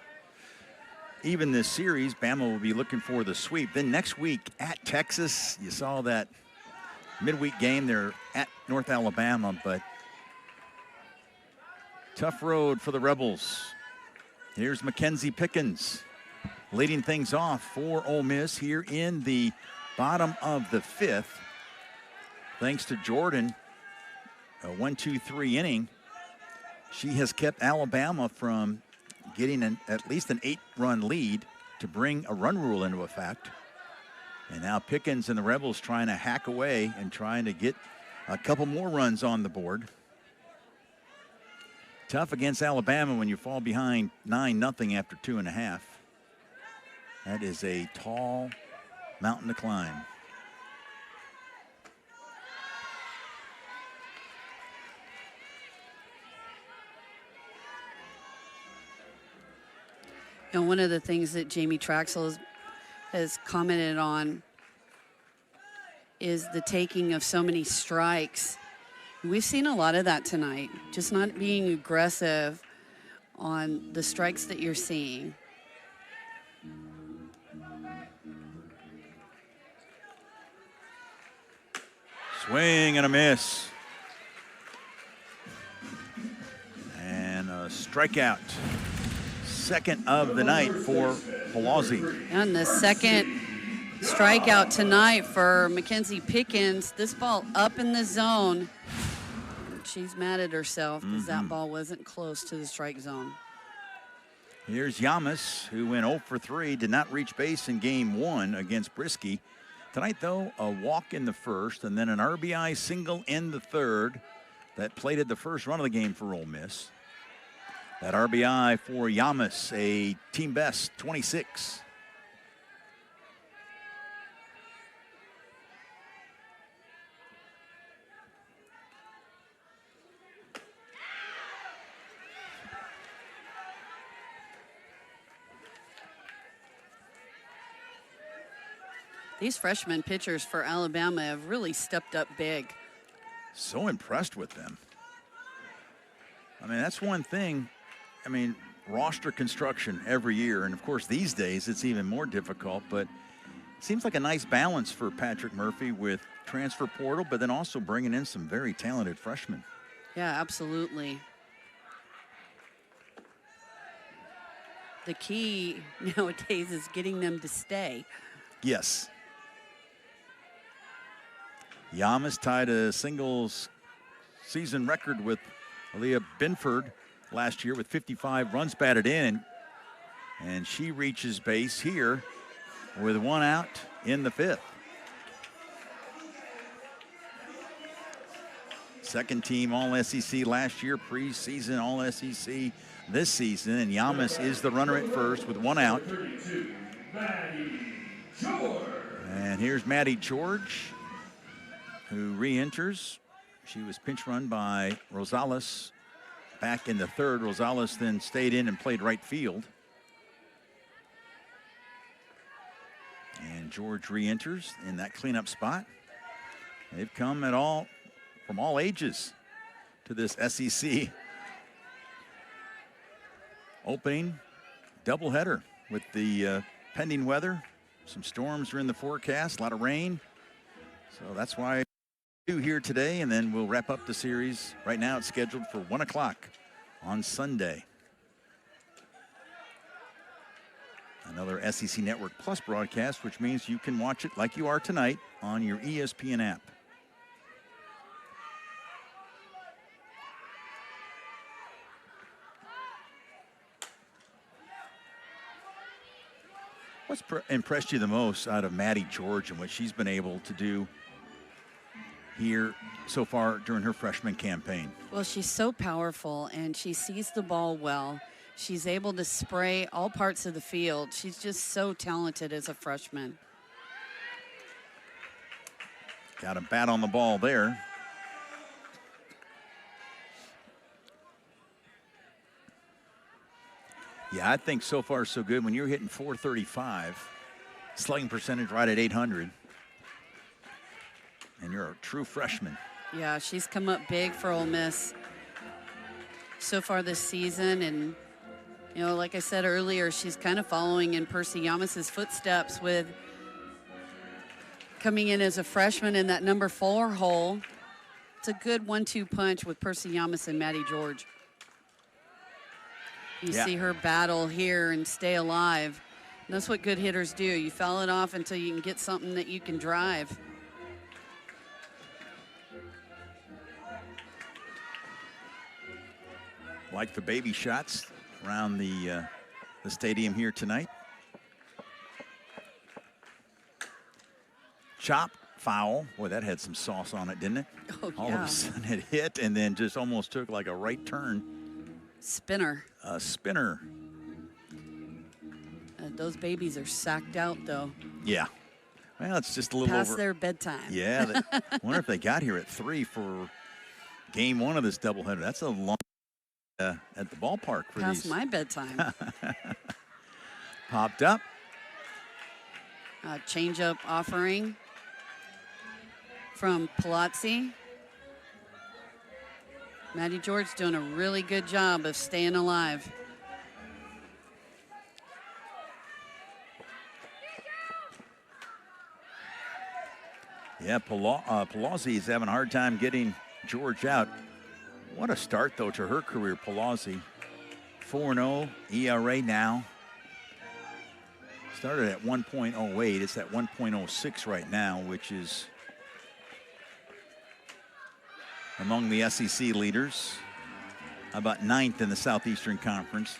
even this series, Bama will be looking for the sweep. Then next week at Texas, you saw that midweek game. They're at North Alabama, but tough road for the Rebels. Here's Mackenzie Pickens leading things off for Ole Miss here in the bottom of the 5th. Thanks to Jordan, a 1-2-3 inning. She has kept Alabama from getting at least an 8-run lead to bring a run rule into effect. And now Pickens and the Rebels trying to hack away and trying to get a couple more runs on the board. Tough against Alabama when you fall behind 9-0 after 2.5. That is a tall mountain to climb. And one of the things that Jamie Traxel has commented on is the taking of so many strikes. We've seen a lot of that tonight, just not being aggressive on the strikes that you're seeing. Swing and a miss. And a strikeout. Second of the night for Pelosi. And the second strikeout tonight for Mackenzie Pickens. This ball up in the zone. She's mad at herself because that ball wasn't close to the strike zone. Here's Yamas, who went 0 for 3, did not reach base in game 1 against Brisky. Tonight, though, a walk in the first and then an RBI single in the third that plated the first run of the game for Ole Miss. That RBI for Yamas, a team best 26. These freshman pitchers for Alabama have really stepped up big. So impressed with them. I mean, that's one thing. I mean, roster construction every year, and of course these days it's even more difficult, but it seems like a nice balance for Patrick Murphy with transfer portal, but then also bringing in some very talented freshmen. Yeah, absolutely. The key nowadays is getting them to stay. Yes. Yamas tied a singles season record with Aaliyah Binford last year with 55 runs batted in, and she reaches base here with 1 out in the 5th. Second team All-SEC last year, preseason All-SEC this season, and Yamas is the runner at first with 1 out. And here's Maddie George, who re-enters. She was pinch run by Rosales back in the 3rd. Rosales then stayed in and played right field. And George re-enters in that cleanup spot. They've come from all ages to this SEC opening doubleheader with the pending weather. Some storms are in the forecast, a lot of rain. So that's why we're here today, and then we'll wrap up the series. Right now it's scheduled for 1 o'clock on Sunday. Another SEC Network Plus broadcast, which means you can watch it like you are tonight on your ESPN app. What's impressed you the most out of Maddie George and what she's been able to do here so far during her freshman campaign? Well, she's so powerful, and she sees the ball well. She's able to spray all parts of the field. She's just so talented as a freshman. Got a bat on the ball there. Yeah, I think so far so good. When you're hitting .435, slugging percentage right at .800, and you're a true freshman. Yeah, she's come up big for Ole Miss so far this season, and like I said earlier, she's kind of following in Percy Yamas's footsteps with coming in as a freshman in that number 4 hole. It's a good 1-2 punch with Percy Yamas and Maddie George. You see her battle here and stay alive. And that's what good hitters do. You foul it off until you can get something that you can drive. Like the baby shots around the stadium here tonight. Chop foul. Boy, that had some sauce on it, didn't it? Oh, All of a sudden it hit and then just almost took like a right turn. Spinner. A spinner. Those babies are sacked out, though. Yeah. Well, it's just a little Past over. their bedtime. Yeah. I wonder if they got here at 3 for game 1 of this doubleheader. That's a long at the ballpark for Past these. my bedtime. Popped up. Change-up offering from Palazzi. Maddie George doing a really good job of staying alive. Yeah, Palazzi is having a hard time getting George out. What a start, though, to her career, Palazzi. 4-0 ERA now. Started at 1.08. It's at 1.06 right now, which is among the SEC leaders. About 9th in the Southeastern Conference.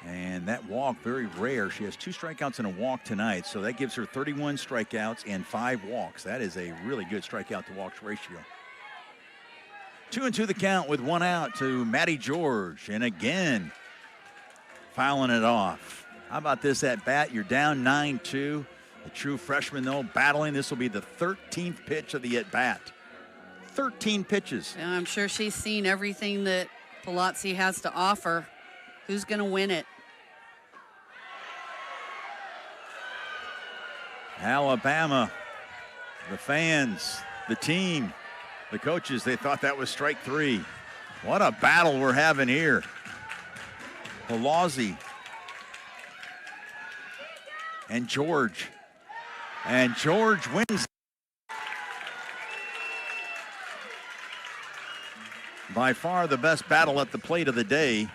And that walk, very rare. She has 2 strikeouts and a walk tonight, so that gives her 31 strikeouts and 5 walks. That is a really good strikeout to walks ratio. 2-2 the count with 1 out to Maddie George. And again, fouling it off. How about this at bat? You're down 9-2. The true freshman, though, battling. This will be the 13th pitch of the at bat. 13 pitches. And I'm sure she's seen everything that Palazzi has to offer. Who's going to win it? Alabama, the fans, the team, the coaches, they thought that was strike 3. What a battle we're having here. Palazzi and George. And George wins. By far the best battle at the plate of the day.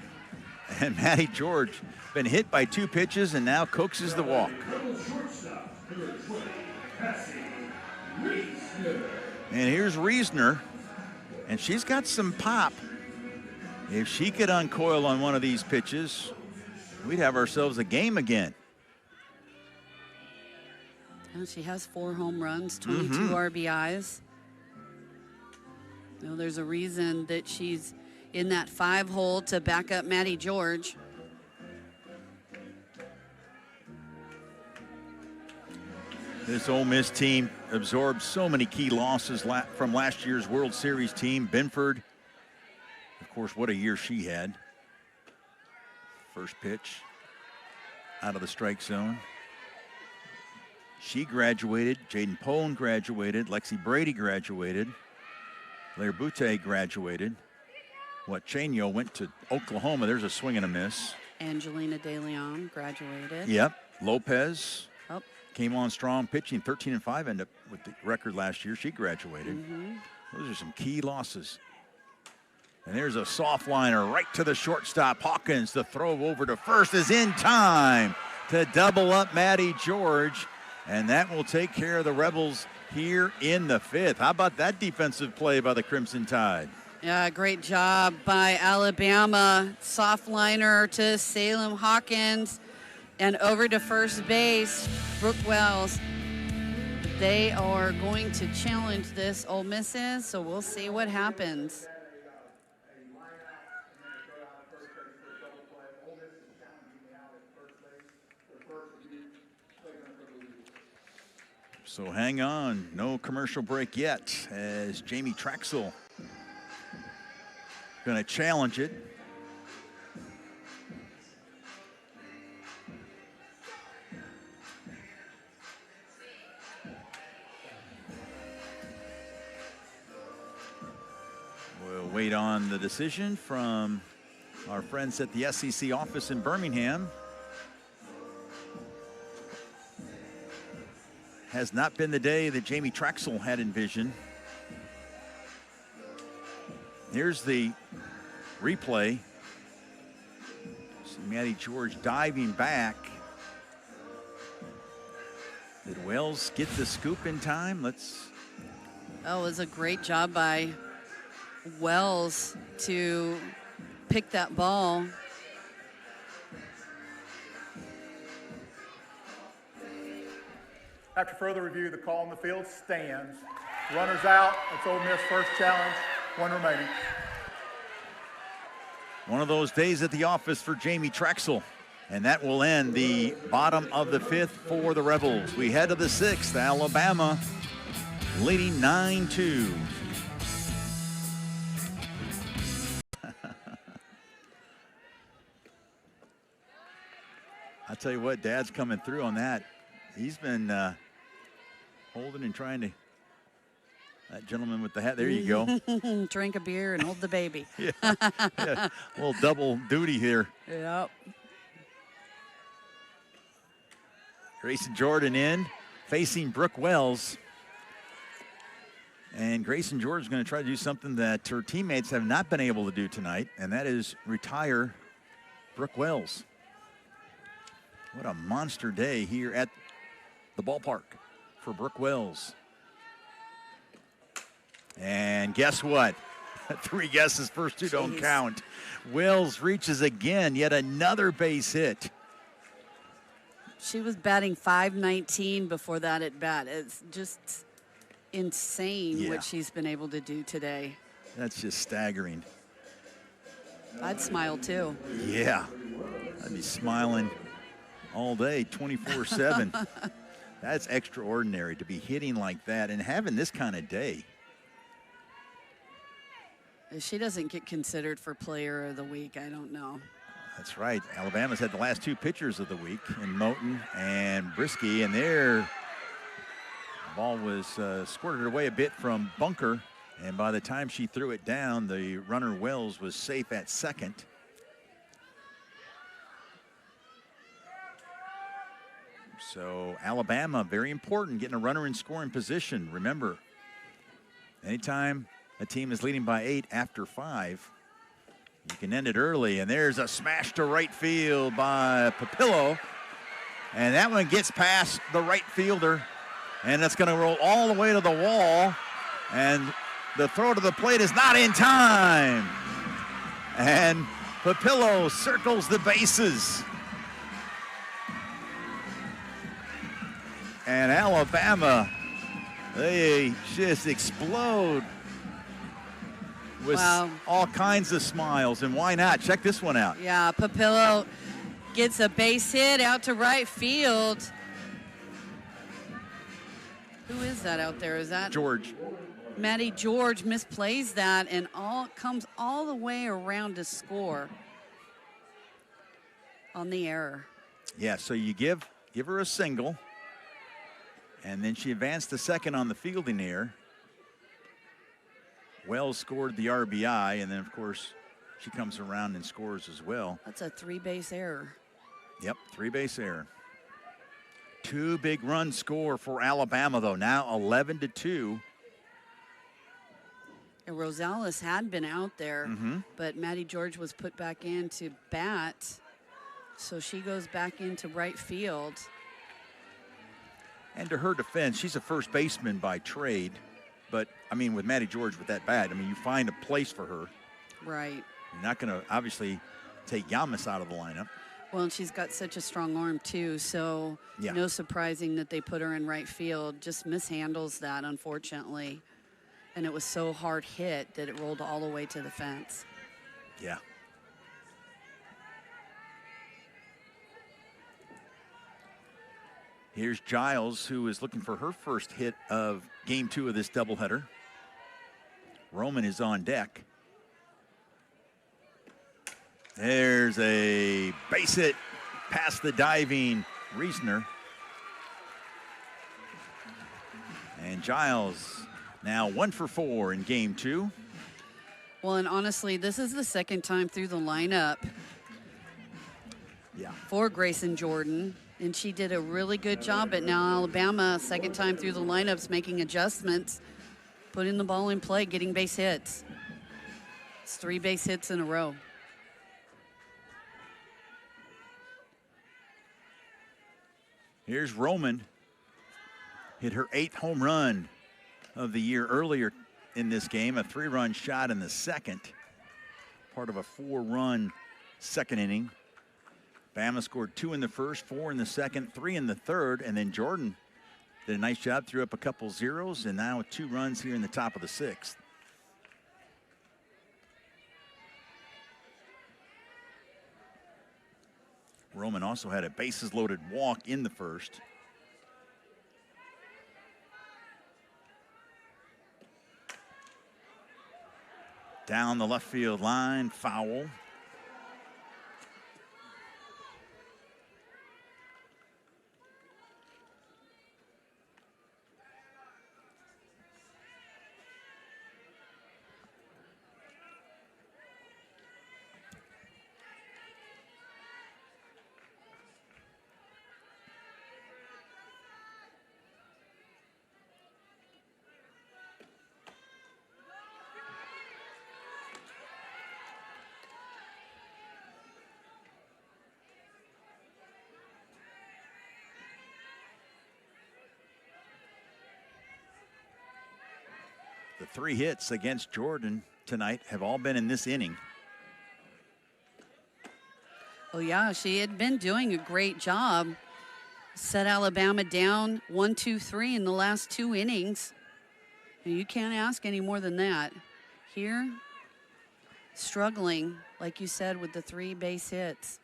And Maddie George been hit by 2 pitches and now coaxes the walk. And here's Reisner, and she's got some pop. If she could uncoil on one of these pitches, we'd have ourselves a game again. And she has 4 home runs, 22 RBIs. You know, there's a reason that she's in that 5 hole to back up Maddie George. This Ole Miss team absorbed so many key losses from last year's World Series team. Benford, of course, what a year she had. First pitch out of the strike zone. She graduated. Jaden Poland graduated. Lexi Brady graduated. Blair Butte graduated. Chenio went to Oklahoma. There's a swing and a miss. Angelina De Leon graduated. Yep. Lopez came on strong, pitching 13-5, ended up with the record last year. She graduated. Those are some key losses. And there's a soft liner right to the shortstop. Hawkins, the throw over to first is in time to double up Maddie George. And that will take care of the Rebels here in the 5th. How about that defensive play by the Crimson Tide? Yeah, great job by Alabama. Soft liner to Salem Hawkins and over to first base, Brooke Wells. They are going to challenge this, Ole Miss is, so we'll see what happens. So hang on, no commercial break yet as Jamie Traxel going to challenge it. We'll wait on the decision from our friends at the SEC office in Birmingham. has not been the day that Jamie Traxel had envisioned. Here's the replay. See Maddie George diving back. Did Wells get the scoop in time? Oh, it was a great job by Wells to pick that ball. After further review, the call on the field stands. Runners out. It's Ole Miss first challenge. 1 remaining. One of those days at the office for Jamie Traxel. And that will end the bottom of the 5th for the Rebels. We head to the 6th, Alabama leading 9-2. I tell you what, Dad's coming through on that. He's been holding and trying to. That gentleman with the hat, there you go. Drink a beer and hold the baby. Yeah, a little double duty here. Yep. Grayson Jordan in, facing Brooke Wells. And Grayson Jordan's going to try to do something that her teammates have not been able to do tonight, and that is retire Brooke Wells. What a monster day here at the ballpark for Brooke Wells. And guess what? 3 guesses, first 2 don't count. Wells reaches again, yet another base hit. She was batting .519 before that at bat. It's just insane what she's been able to do today. That's just staggering. I'd smile too. Yeah, I'd be smiling all day, 24/7. That's extraordinary to be hitting like that and having this kind of day. If she doesn't get considered for player of the week, I don't know. That's right. Alabama's had the last 2 pitchers of the week in Moten and Brisky, and their ball was squirted away a bit from bunker, and by the time she threw it down, the runner Wells was safe at second. So Alabama, very important, getting a runner in scoring position. Remember, anytime a team is leading by 8 after 5, you can end it early, and there's a smash to right field by Papillo. And that one gets past the right fielder, and it's going to roll all the way to the wall. And the throw to the plate is not in time. And Papillo circles the bases. And Alabama, they just explode with all kinds of smiles, and why not? Check this one out. Yeah, Papillo gets a base hit out to right field. Who is that out there? Is that George? Maddie George misplays that and comes all the way around to score on the error. Yeah, so you give her a single, and then she advanced to second on the fielding error. Wells scored the RBI, and then, of course, she comes around and scores as well. That's a 3-base error. Yep, 3-base error. 2 big run score for Alabama, though. Now 11-2. And Rosales had been out there, but Maddie George was put back in to bat, so she goes back into right field. And to her defense, she's a first baseman by trade. But, I mean, with Maddie George with that bat, I mean, you find a place for her. Right. You're not going to, obviously, take Yamas out of the lineup. Well, and she's got such a strong arm, too, so no surprising that they put her in right field. Just mishandles that, unfortunately. And it was so hard hit that it rolled all the way to the fence. Yeah. Here's Giles, who is looking for her first hit of game 2 of this doubleheader. Roman is on deck. There's a base hit past the diving Reisner. And Giles now 1 for 4 in game 2. Well, and honestly, this is the second time through the lineup for Grayson Jordan And she did a really good job. But now Alabama, second time through the lineups, making adjustments, putting the ball in play, getting base hits. It's 3 base hits in a row. Here's Roman. Hit her 8th home run of the year earlier in this game, a 3-run shot in the second, part of a 4-run second inning. Bama scored 2 in the first, 4 in the second, 3 in the third, and then Jordan did a nice job, threw up a couple zeros, and now 2 runs here in the top of the 6th. Roman also had a bases-loaded walk in the first. Down the left field line, foul. The 3 hits against Jordan tonight have all been in this inning. Oh, yeah, she had been doing a great job. Set Alabama down 1-2-3 in the last 2 innings. And you can't ask any more than that. Here, struggling, like you said, with the 3 base hits.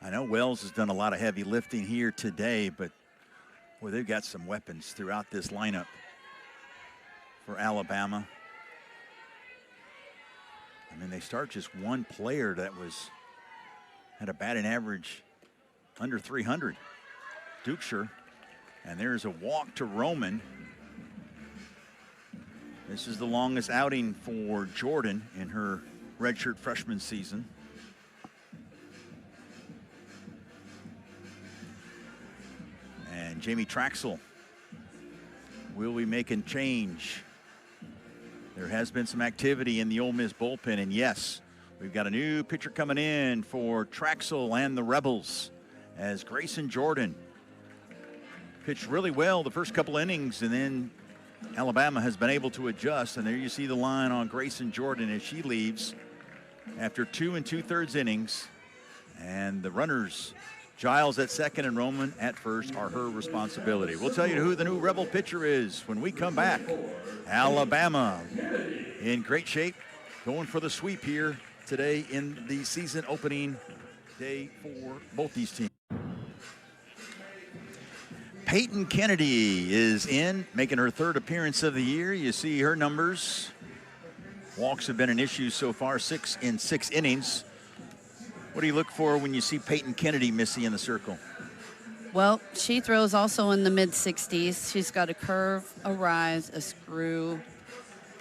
I know Wells has done a lot of heavy lifting here today, but boy, they've got some weapons throughout this lineup for Alabama. I mean, they start just one player that had a batting average under 300, Dukeshire, and there's a walk to Roman. This is the longest outing for Jordan in her redshirt freshman season. And Jamie Traxel will be making change. There has been some activity in the Ole Miss bullpen, and yes, we've got a new pitcher coming in for Traxel and the Rebels, as Grayson Jordan pitched really well the first couple innings, and then Alabama has been able to adjust, and there you see the line on Grayson Jordan as she leaves after 2 2/3 innings, and the runners, Giles at second and Roman at first, are her responsibility. We'll tell you who the new Rebel pitcher is when we come back. Alabama in great shape, going for the sweep here today in the season opening day for both these teams. Peyton Kennedy is in, making her 3rd appearance of the year. You see her numbers. Walks have been an issue so far, 6 in 6 innings. What do you look for when you see Peyton Kennedy, Missy, in the circle? Well, she throws also in the mid-60s. She's got a curve, a rise, a screw,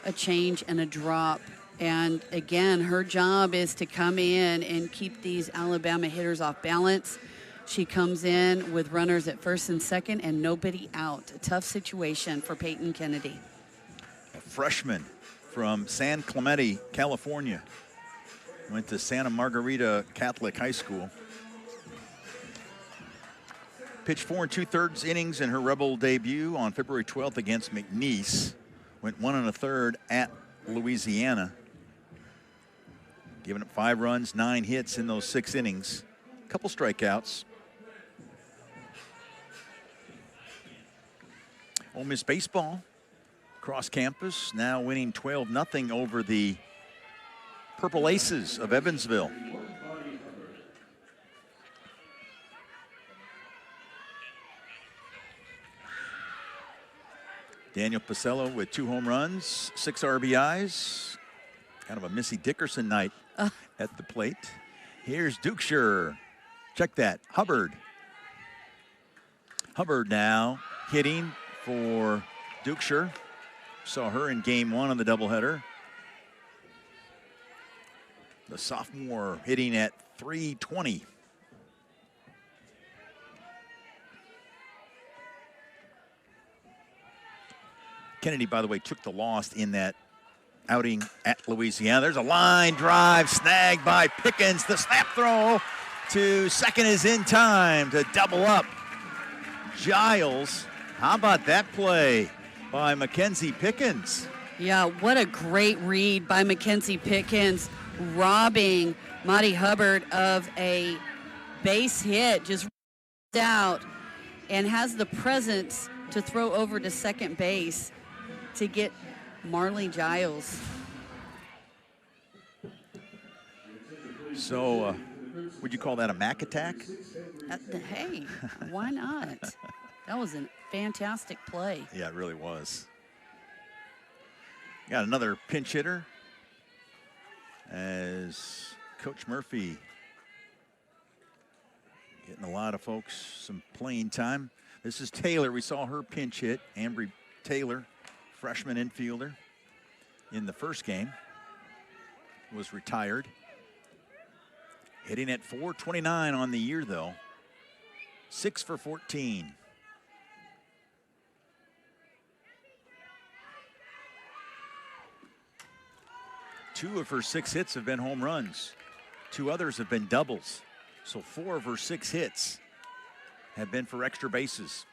a change, and a drop. And again, her job is to come in and keep these Alabama hitters off balance. She comes in with runners at first and second and nobody out. A tough situation for Peyton Kennedy. A freshman from San Clemente, California. Went to Santa Margarita Catholic High School. Pitched 4 2/3 innings in her Rebel debut on February 12th against McNeese. Went 1 1/3 at Louisiana. Giving up 5 runs, 9 hits in those 6 innings. Couple strikeouts. Ole Miss baseball across campus, now winning 12-0 over the Purple Aces of Evansville. Daniel Pacello with 2 home runs, 6 RBIs. Kind of a Missy Dickerson night at the plate. Here's Dukeshire. Check that. Hubbard. Hubbard now hitting for Dukeshire. Saw her in game 1 of the doubleheader. The sophomore hitting at .320. Kennedy, by the way, took the loss in that outing at Louisiana. There's a line drive snagged by Pickens. The snap throw to second is in time to double up. Giles, how about that play by Mackenzie Pickens? Yeah, what a great read by Mackenzie Pickens, robbing Monty Hubbard of a base hit, just out, and has the presence to throw over to second base to get Marley Giles. So, would you call that a Mac attack? Hey, why not? That was a fantastic play. Yeah, it really was. Got another pinch hitter as Coach Murphy getting a lot of folks some playing time. This is Taylor. We saw her pinch hit. Ambry Taylor, freshman infielder in the first game, was retired. Hitting at .429 on the year, though. 6 for 14. Two of her 6 hits have been home runs. 2 others have been doubles. So 4 of her 6 hits have been for extra bases.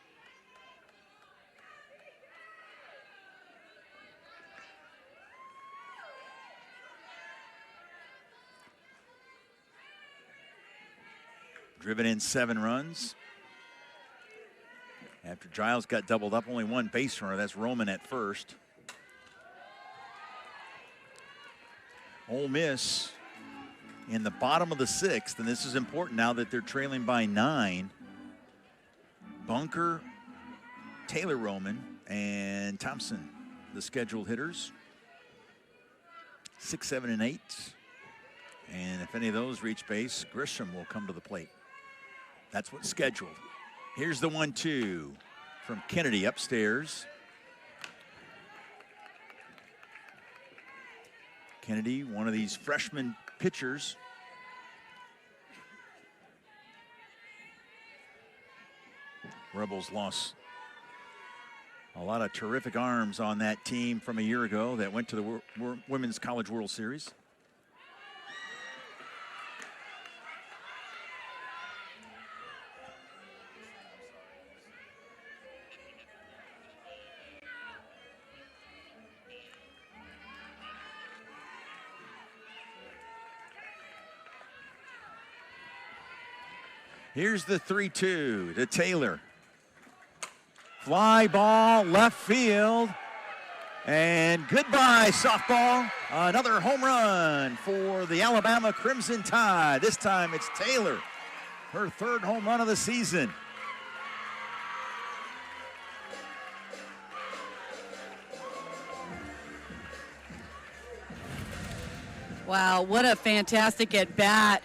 Driven in 7 runs. After Giles got doubled up, only 1 base runner. That's Roman at first. Ole Miss in the bottom of the 6th, and this is important now that they're trailing by 9. Bunker, Taylor Roman, and Thompson, the scheduled hitters. 6, 7, and 8. And if any of those reach base, Grisham will come to the plate. That's what's scheduled. Here's the 1-2 from Kennedy upstairs. Kennedy, one of these freshman pitchers. Rebels lost a lot of terrific arms on that team from a year ago that went to the Women's College World Series. Here's the 3-2 to Taylor. Fly ball, left field. And goodbye, softball. Another home run for the Alabama Crimson Tide. This time it's Taylor, her 3rd home run of the season. Wow, what a fantastic at bat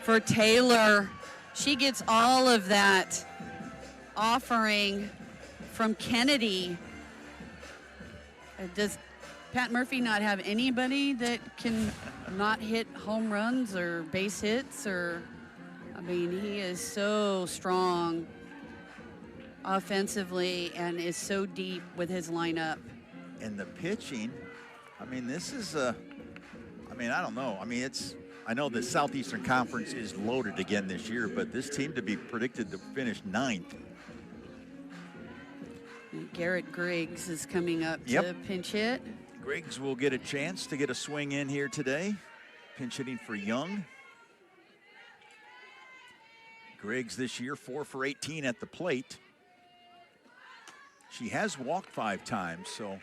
for Taylor. She gets all of that offering from Kennedy. Does Pat Murphy not have anybody that can not hit home runs or base hits? Or, I mean, he is so strong offensively and is so deep with his lineup. And the pitching, I mean, this is I don't know. I mean, I know the Southeastern Conference is loaded again this year, but this team to be predicted to finish 9th. And Garrett Griggs is coming up to pinch hit. Griggs will get a chance to get a swing in here today. Pinch hitting for Young. Griggs this year 4 for 18 at the plate. She has walked 5 times, so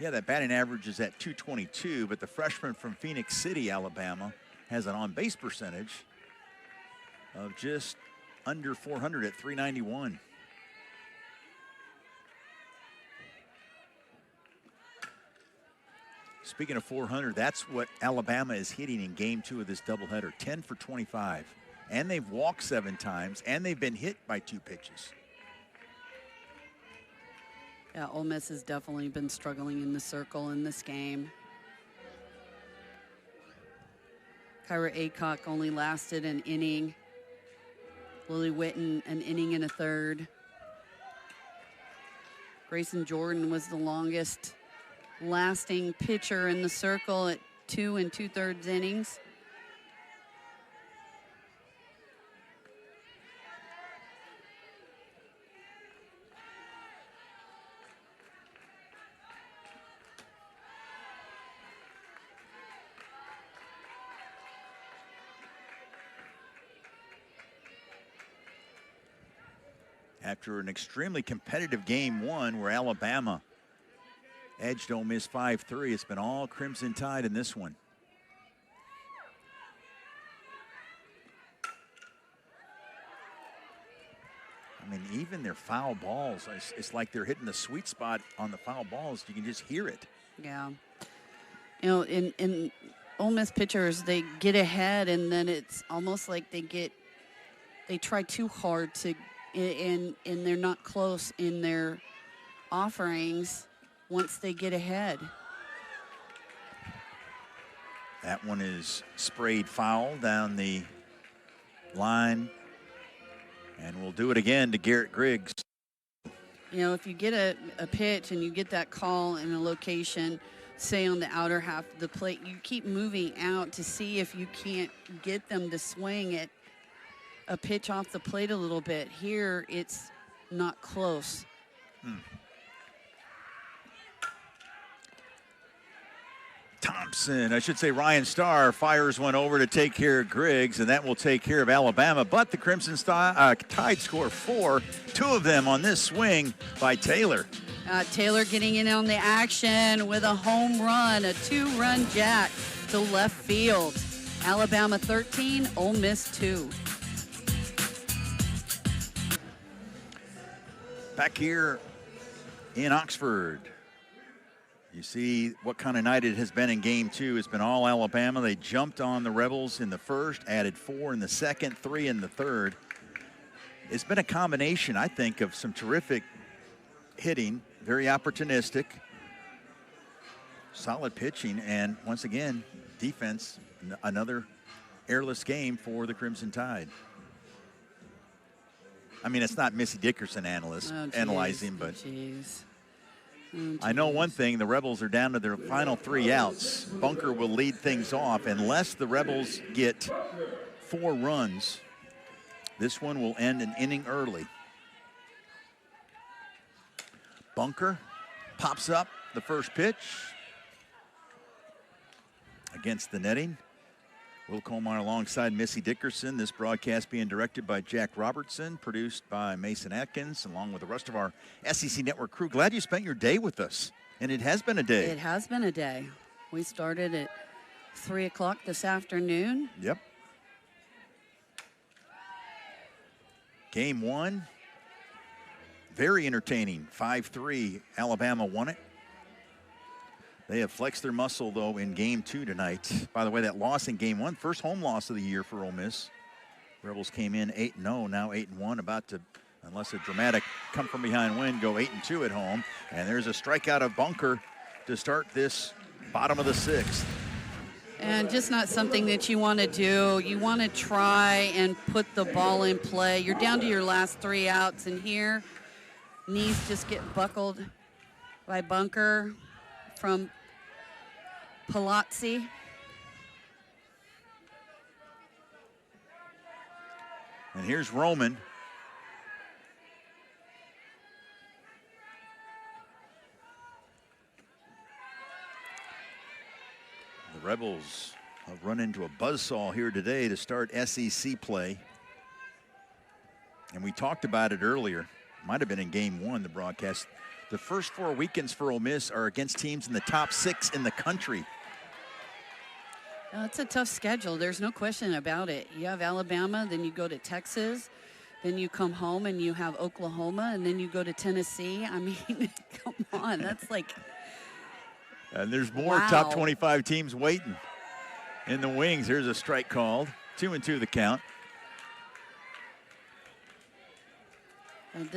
yeah, that batting average is at .222, but the freshman from Phoenix City, Alabama, has an on-base percentage of just under .400 at .391. Speaking of .400, that's what Alabama is hitting in game 2 of this doubleheader, 10 for 25. And they've walked 7 times, and they've been hit by 2 pitches. Yeah, Ole Miss has definitely been struggling in the circle in this game. Kyra Aycock only lasted an inning. Lily Witten an inning and a third. Grayson Jordan was the longest lasting pitcher in the circle at 2 2/3 innings. After an extremely competitive game one where Alabama edged Ole Miss 5-3, it's been all Crimson Tide in this one. I mean, even their foul balls, it's like they're hitting the sweet spot on the foul balls. You can just hear it. Yeah. You know, in Ole Miss pitchers, they get ahead, and then it's almost like they try too hard to, and they're not close in their offerings once they get ahead. That one is sprayed foul down the line. And we'll do it again to Garrett Griggs. You know, if you get a pitch and you get that call in a location, say on the outer half of the plate, you keep moving out to see if you can't get them to swing it a pitch off the plate a little bit. Here, it's not close. Thompson, I should say Ryan Starr, fires one over to take care of Griggs, and that will take care of Alabama. But the Crimson Tide score 4, 2 of them on this swing by Taylor. Taylor getting in on the action with a home run, a 2-run jack to left field. Alabama 13, Ole Miss 2. Back here in Oxford, you see what kind of night it has been in game 2. It's been all Alabama. They jumped on the Rebels in the first, added 4 in the second, 3 in the third. It's been a combination, I think, of some terrific hitting, very opportunistic, solid pitching, and once again, defense. Another airless game for the Crimson Tide. I mean, it's not Missy Dickerson analyzing, but I know one thing, the Rebels are down to their final 3 outs. Bunker will lead things off. Unless the Rebels get 4 runs, this one will end an inning early. Bunker pops up the first pitch against the netting. Will Colmar alongside Missy Dickerson. This broadcast being directed by Jack Robertson, produced by Mason Atkins, along with the rest of our SEC Network crew. Glad you spent your day with us, and it has been a day. It has been a day. We started at 3 o'clock this afternoon. Yep. Game 1, very entertaining, 5-3. Alabama won it. They have flexed their muscle, though, in game 2 tonight. By the way, that loss in game 1, first home loss of the year for Ole Miss. Rebels came in 8-0, now 8-1, about to, unless a dramatic come-from-behind win, go 8-2 at home. And there's a strikeout of Bunker to start this bottom of the 6th. And just not something that you want to do. You want to try and put the ball in play. You're down to your last 3 outs, and here, knees just get buckled by Bunker from Palazzi. And here's Roman. The Rebels have run into a buzzsaw here today to start SEC play. And we talked about it earlier. Might have been in game 1, the broadcast. The first 4 weekends for Ole Miss are against teams in the top 6 in the country. It's a tough schedule. There's no question about it. You have Alabama, then you go to Texas, then you come home and you have Oklahoma, and then you go to Tennessee. I mean, come on. That's like... And there's more top 25 teams waiting in the wings. Here's a strike called. 2-2 the count. And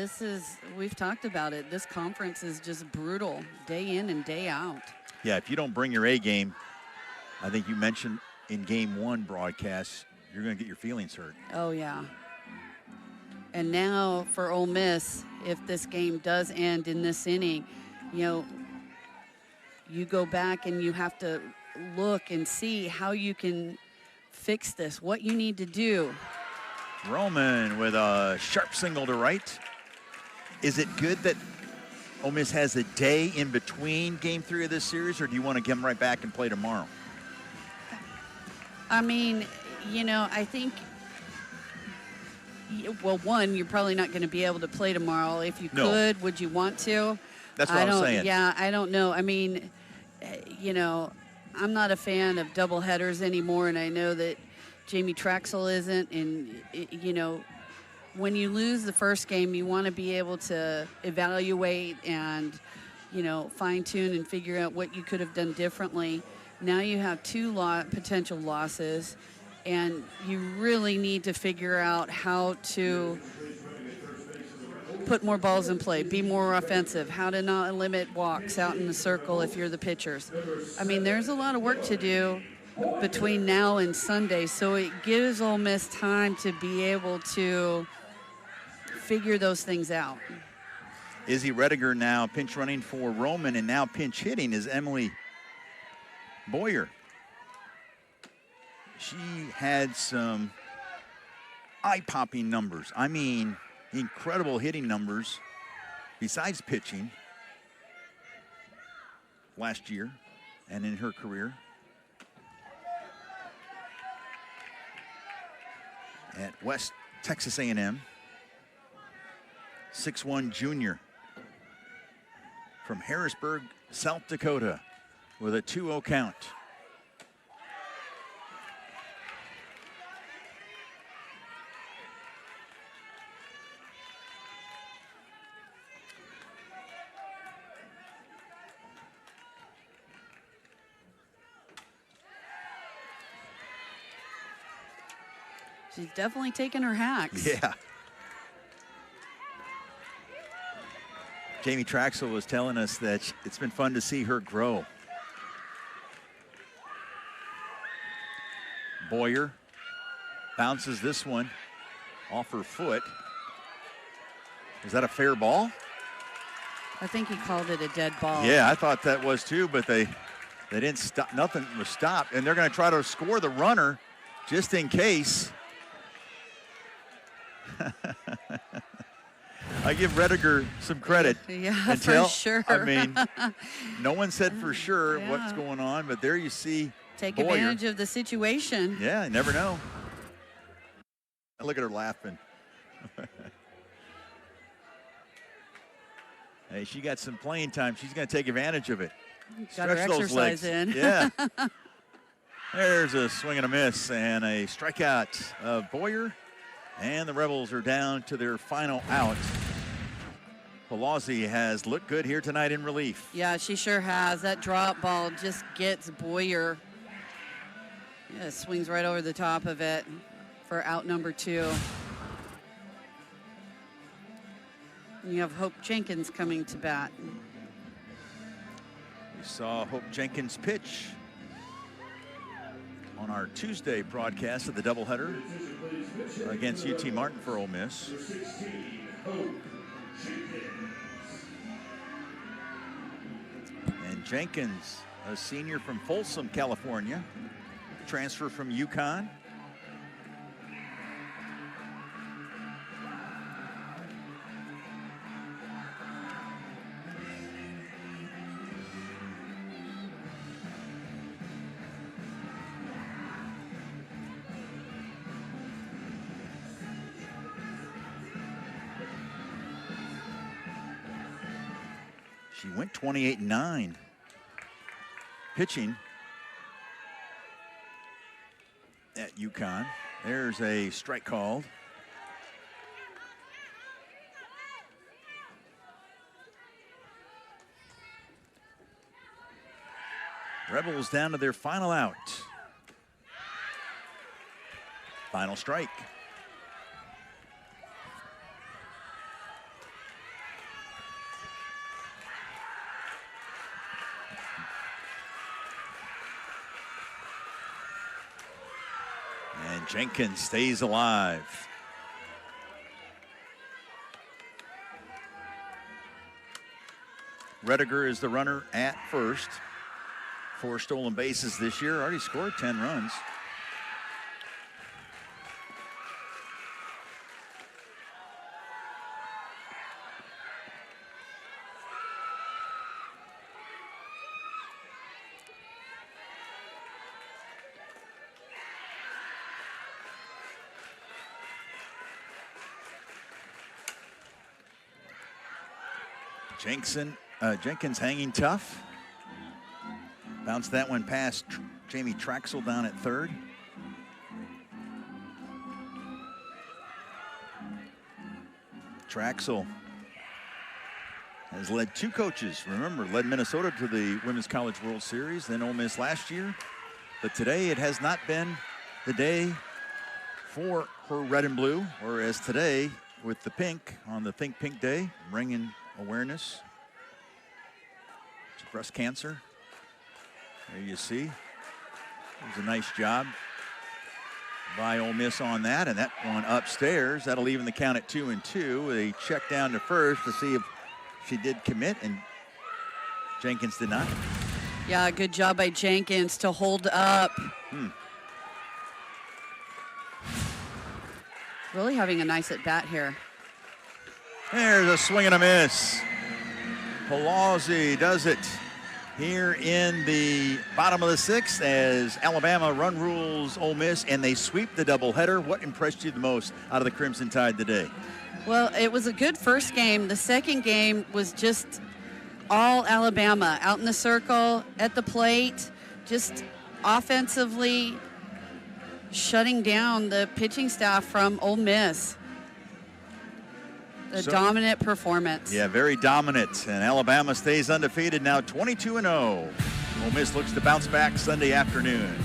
we've talked about it. This conference is just brutal, day in and day out. Yeah, if you don't bring your A game, I think you mentioned in game 1 broadcast, you're going to get your feelings hurt. Oh, yeah. And now for Ole Miss, if this game does end in this inning, you go back and you have to look and see how you can fix this, what you need to do. Roman with a sharp single to right. Is it good that Ole Miss has a day in between game 3 of this series, or do you want to get them right back and play tomorrow? I mean, I think, well, one, you're probably not going to be able to play tomorrow. If you could, would you want to? That's what I'm saying. Yeah, I don't know. I mean, I'm not a fan of double headers anymore, and I know that Jamie Traxel isn't. And, when you lose the first game, you want to be able to evaluate and, fine-tune and figure out what you could have done differently. Now you have 2 potential losses, and you really need to figure out how to put more balls in play, be more offensive, how to not limit walks out in the circle if you're the pitchers. I mean, there's a lot of work to do between now and Sunday, so it gives Ole Miss time to be able to figure those things out. Izzy Rediger now pinch running for Roman, and now pinch hitting is Emily Boyer. She had some eye-popping numbers. I mean, incredible hitting numbers besides pitching last year and in her career. At West Texas A&M, 6'1" junior from Harrisburg, South Dakota, with a 2-0 count. She's definitely taking her hacks. Yeah. Jamie Traxel was telling us that it's been fun to see her grow. Boyer bounces this one off her foot. Is that a fair ball? I think he called it a dead ball. Yeah, I thought that was too, but they didn't stop. Nothing was stopped, and they're going to try to score the runner just in case. I give Rediger some credit. Yeah, for sure. I mean, no one said for sure what's going on, but there you see Take Boyer. Advantage of the situation. Yeah, you never know. Look at her laughing. Hey, she got some playing time. She's going to take advantage of it. Got her Stretch those exercise legs. in. Yeah. There's a swing and a miss and a strikeout of Boyer. And the Rebels are down to their final out. Pelosi has looked good here tonight in relief. Yeah, she sure has. That drop ball just gets Boyer. Yeah, swings right over the top of it for out number 2. And you have Hope Jenkins coming to bat. We saw Hope Jenkins pitch on our Tuesday broadcast of the doubleheader against UT Martin for Ole Miss. And Jenkins, a senior from Folsom, California, transfer from UConn. She went 28-9 pitching at UConn. There's a strike called. Rebels down to their final out. Final strike. Jenkins stays alive. Rediger is the runner at first. 4 stolen bases this year, already scored 10 runs. Jenkins hanging tough. Bounced that one past Jamie Traxel down at third. Traxel has led 2 coaches. Remember, led Minnesota to the Women's College World Series, then Ole Miss last year. But today it has not been the day for her red and blue, whereas today with the pink on the Think Pink Day, bringing awareness to breast cancer. There you see. It was a nice job by Ole Miss on that, and that one upstairs. That'll even the count at 2-2. They check down to first to see if she did commit, and Jenkins did not. Yeah, good job by Jenkins to hold up. Really having a nice at bat here. There's a swing and a miss. Pelosi does it here in the bottom of the 6th as Alabama run rules Ole Miss, and they sweep the doubleheader. What impressed you the most out of the Crimson Tide today? Well, it was a good first game. The second game was just all Alabama, out in the circle, at the plate, just offensively shutting down the pitching staff from Ole Miss. A dominant performance. Yeah, very dominant. And Alabama stays undefeated now, 22-0. Ole Miss looks to bounce back Sunday afternoon.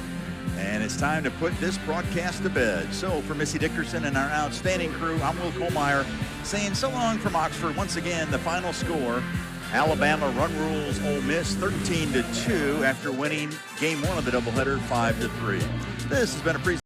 And it's time to put this broadcast to bed. So for Missy Dickerson and our outstanding crew, I'm Will Kohlmeyer saying so long from Oxford. Once again, the final score, Alabama run rules Ole Miss 13-2 after winning game 1 of the doubleheader 5-3. This has been a presentation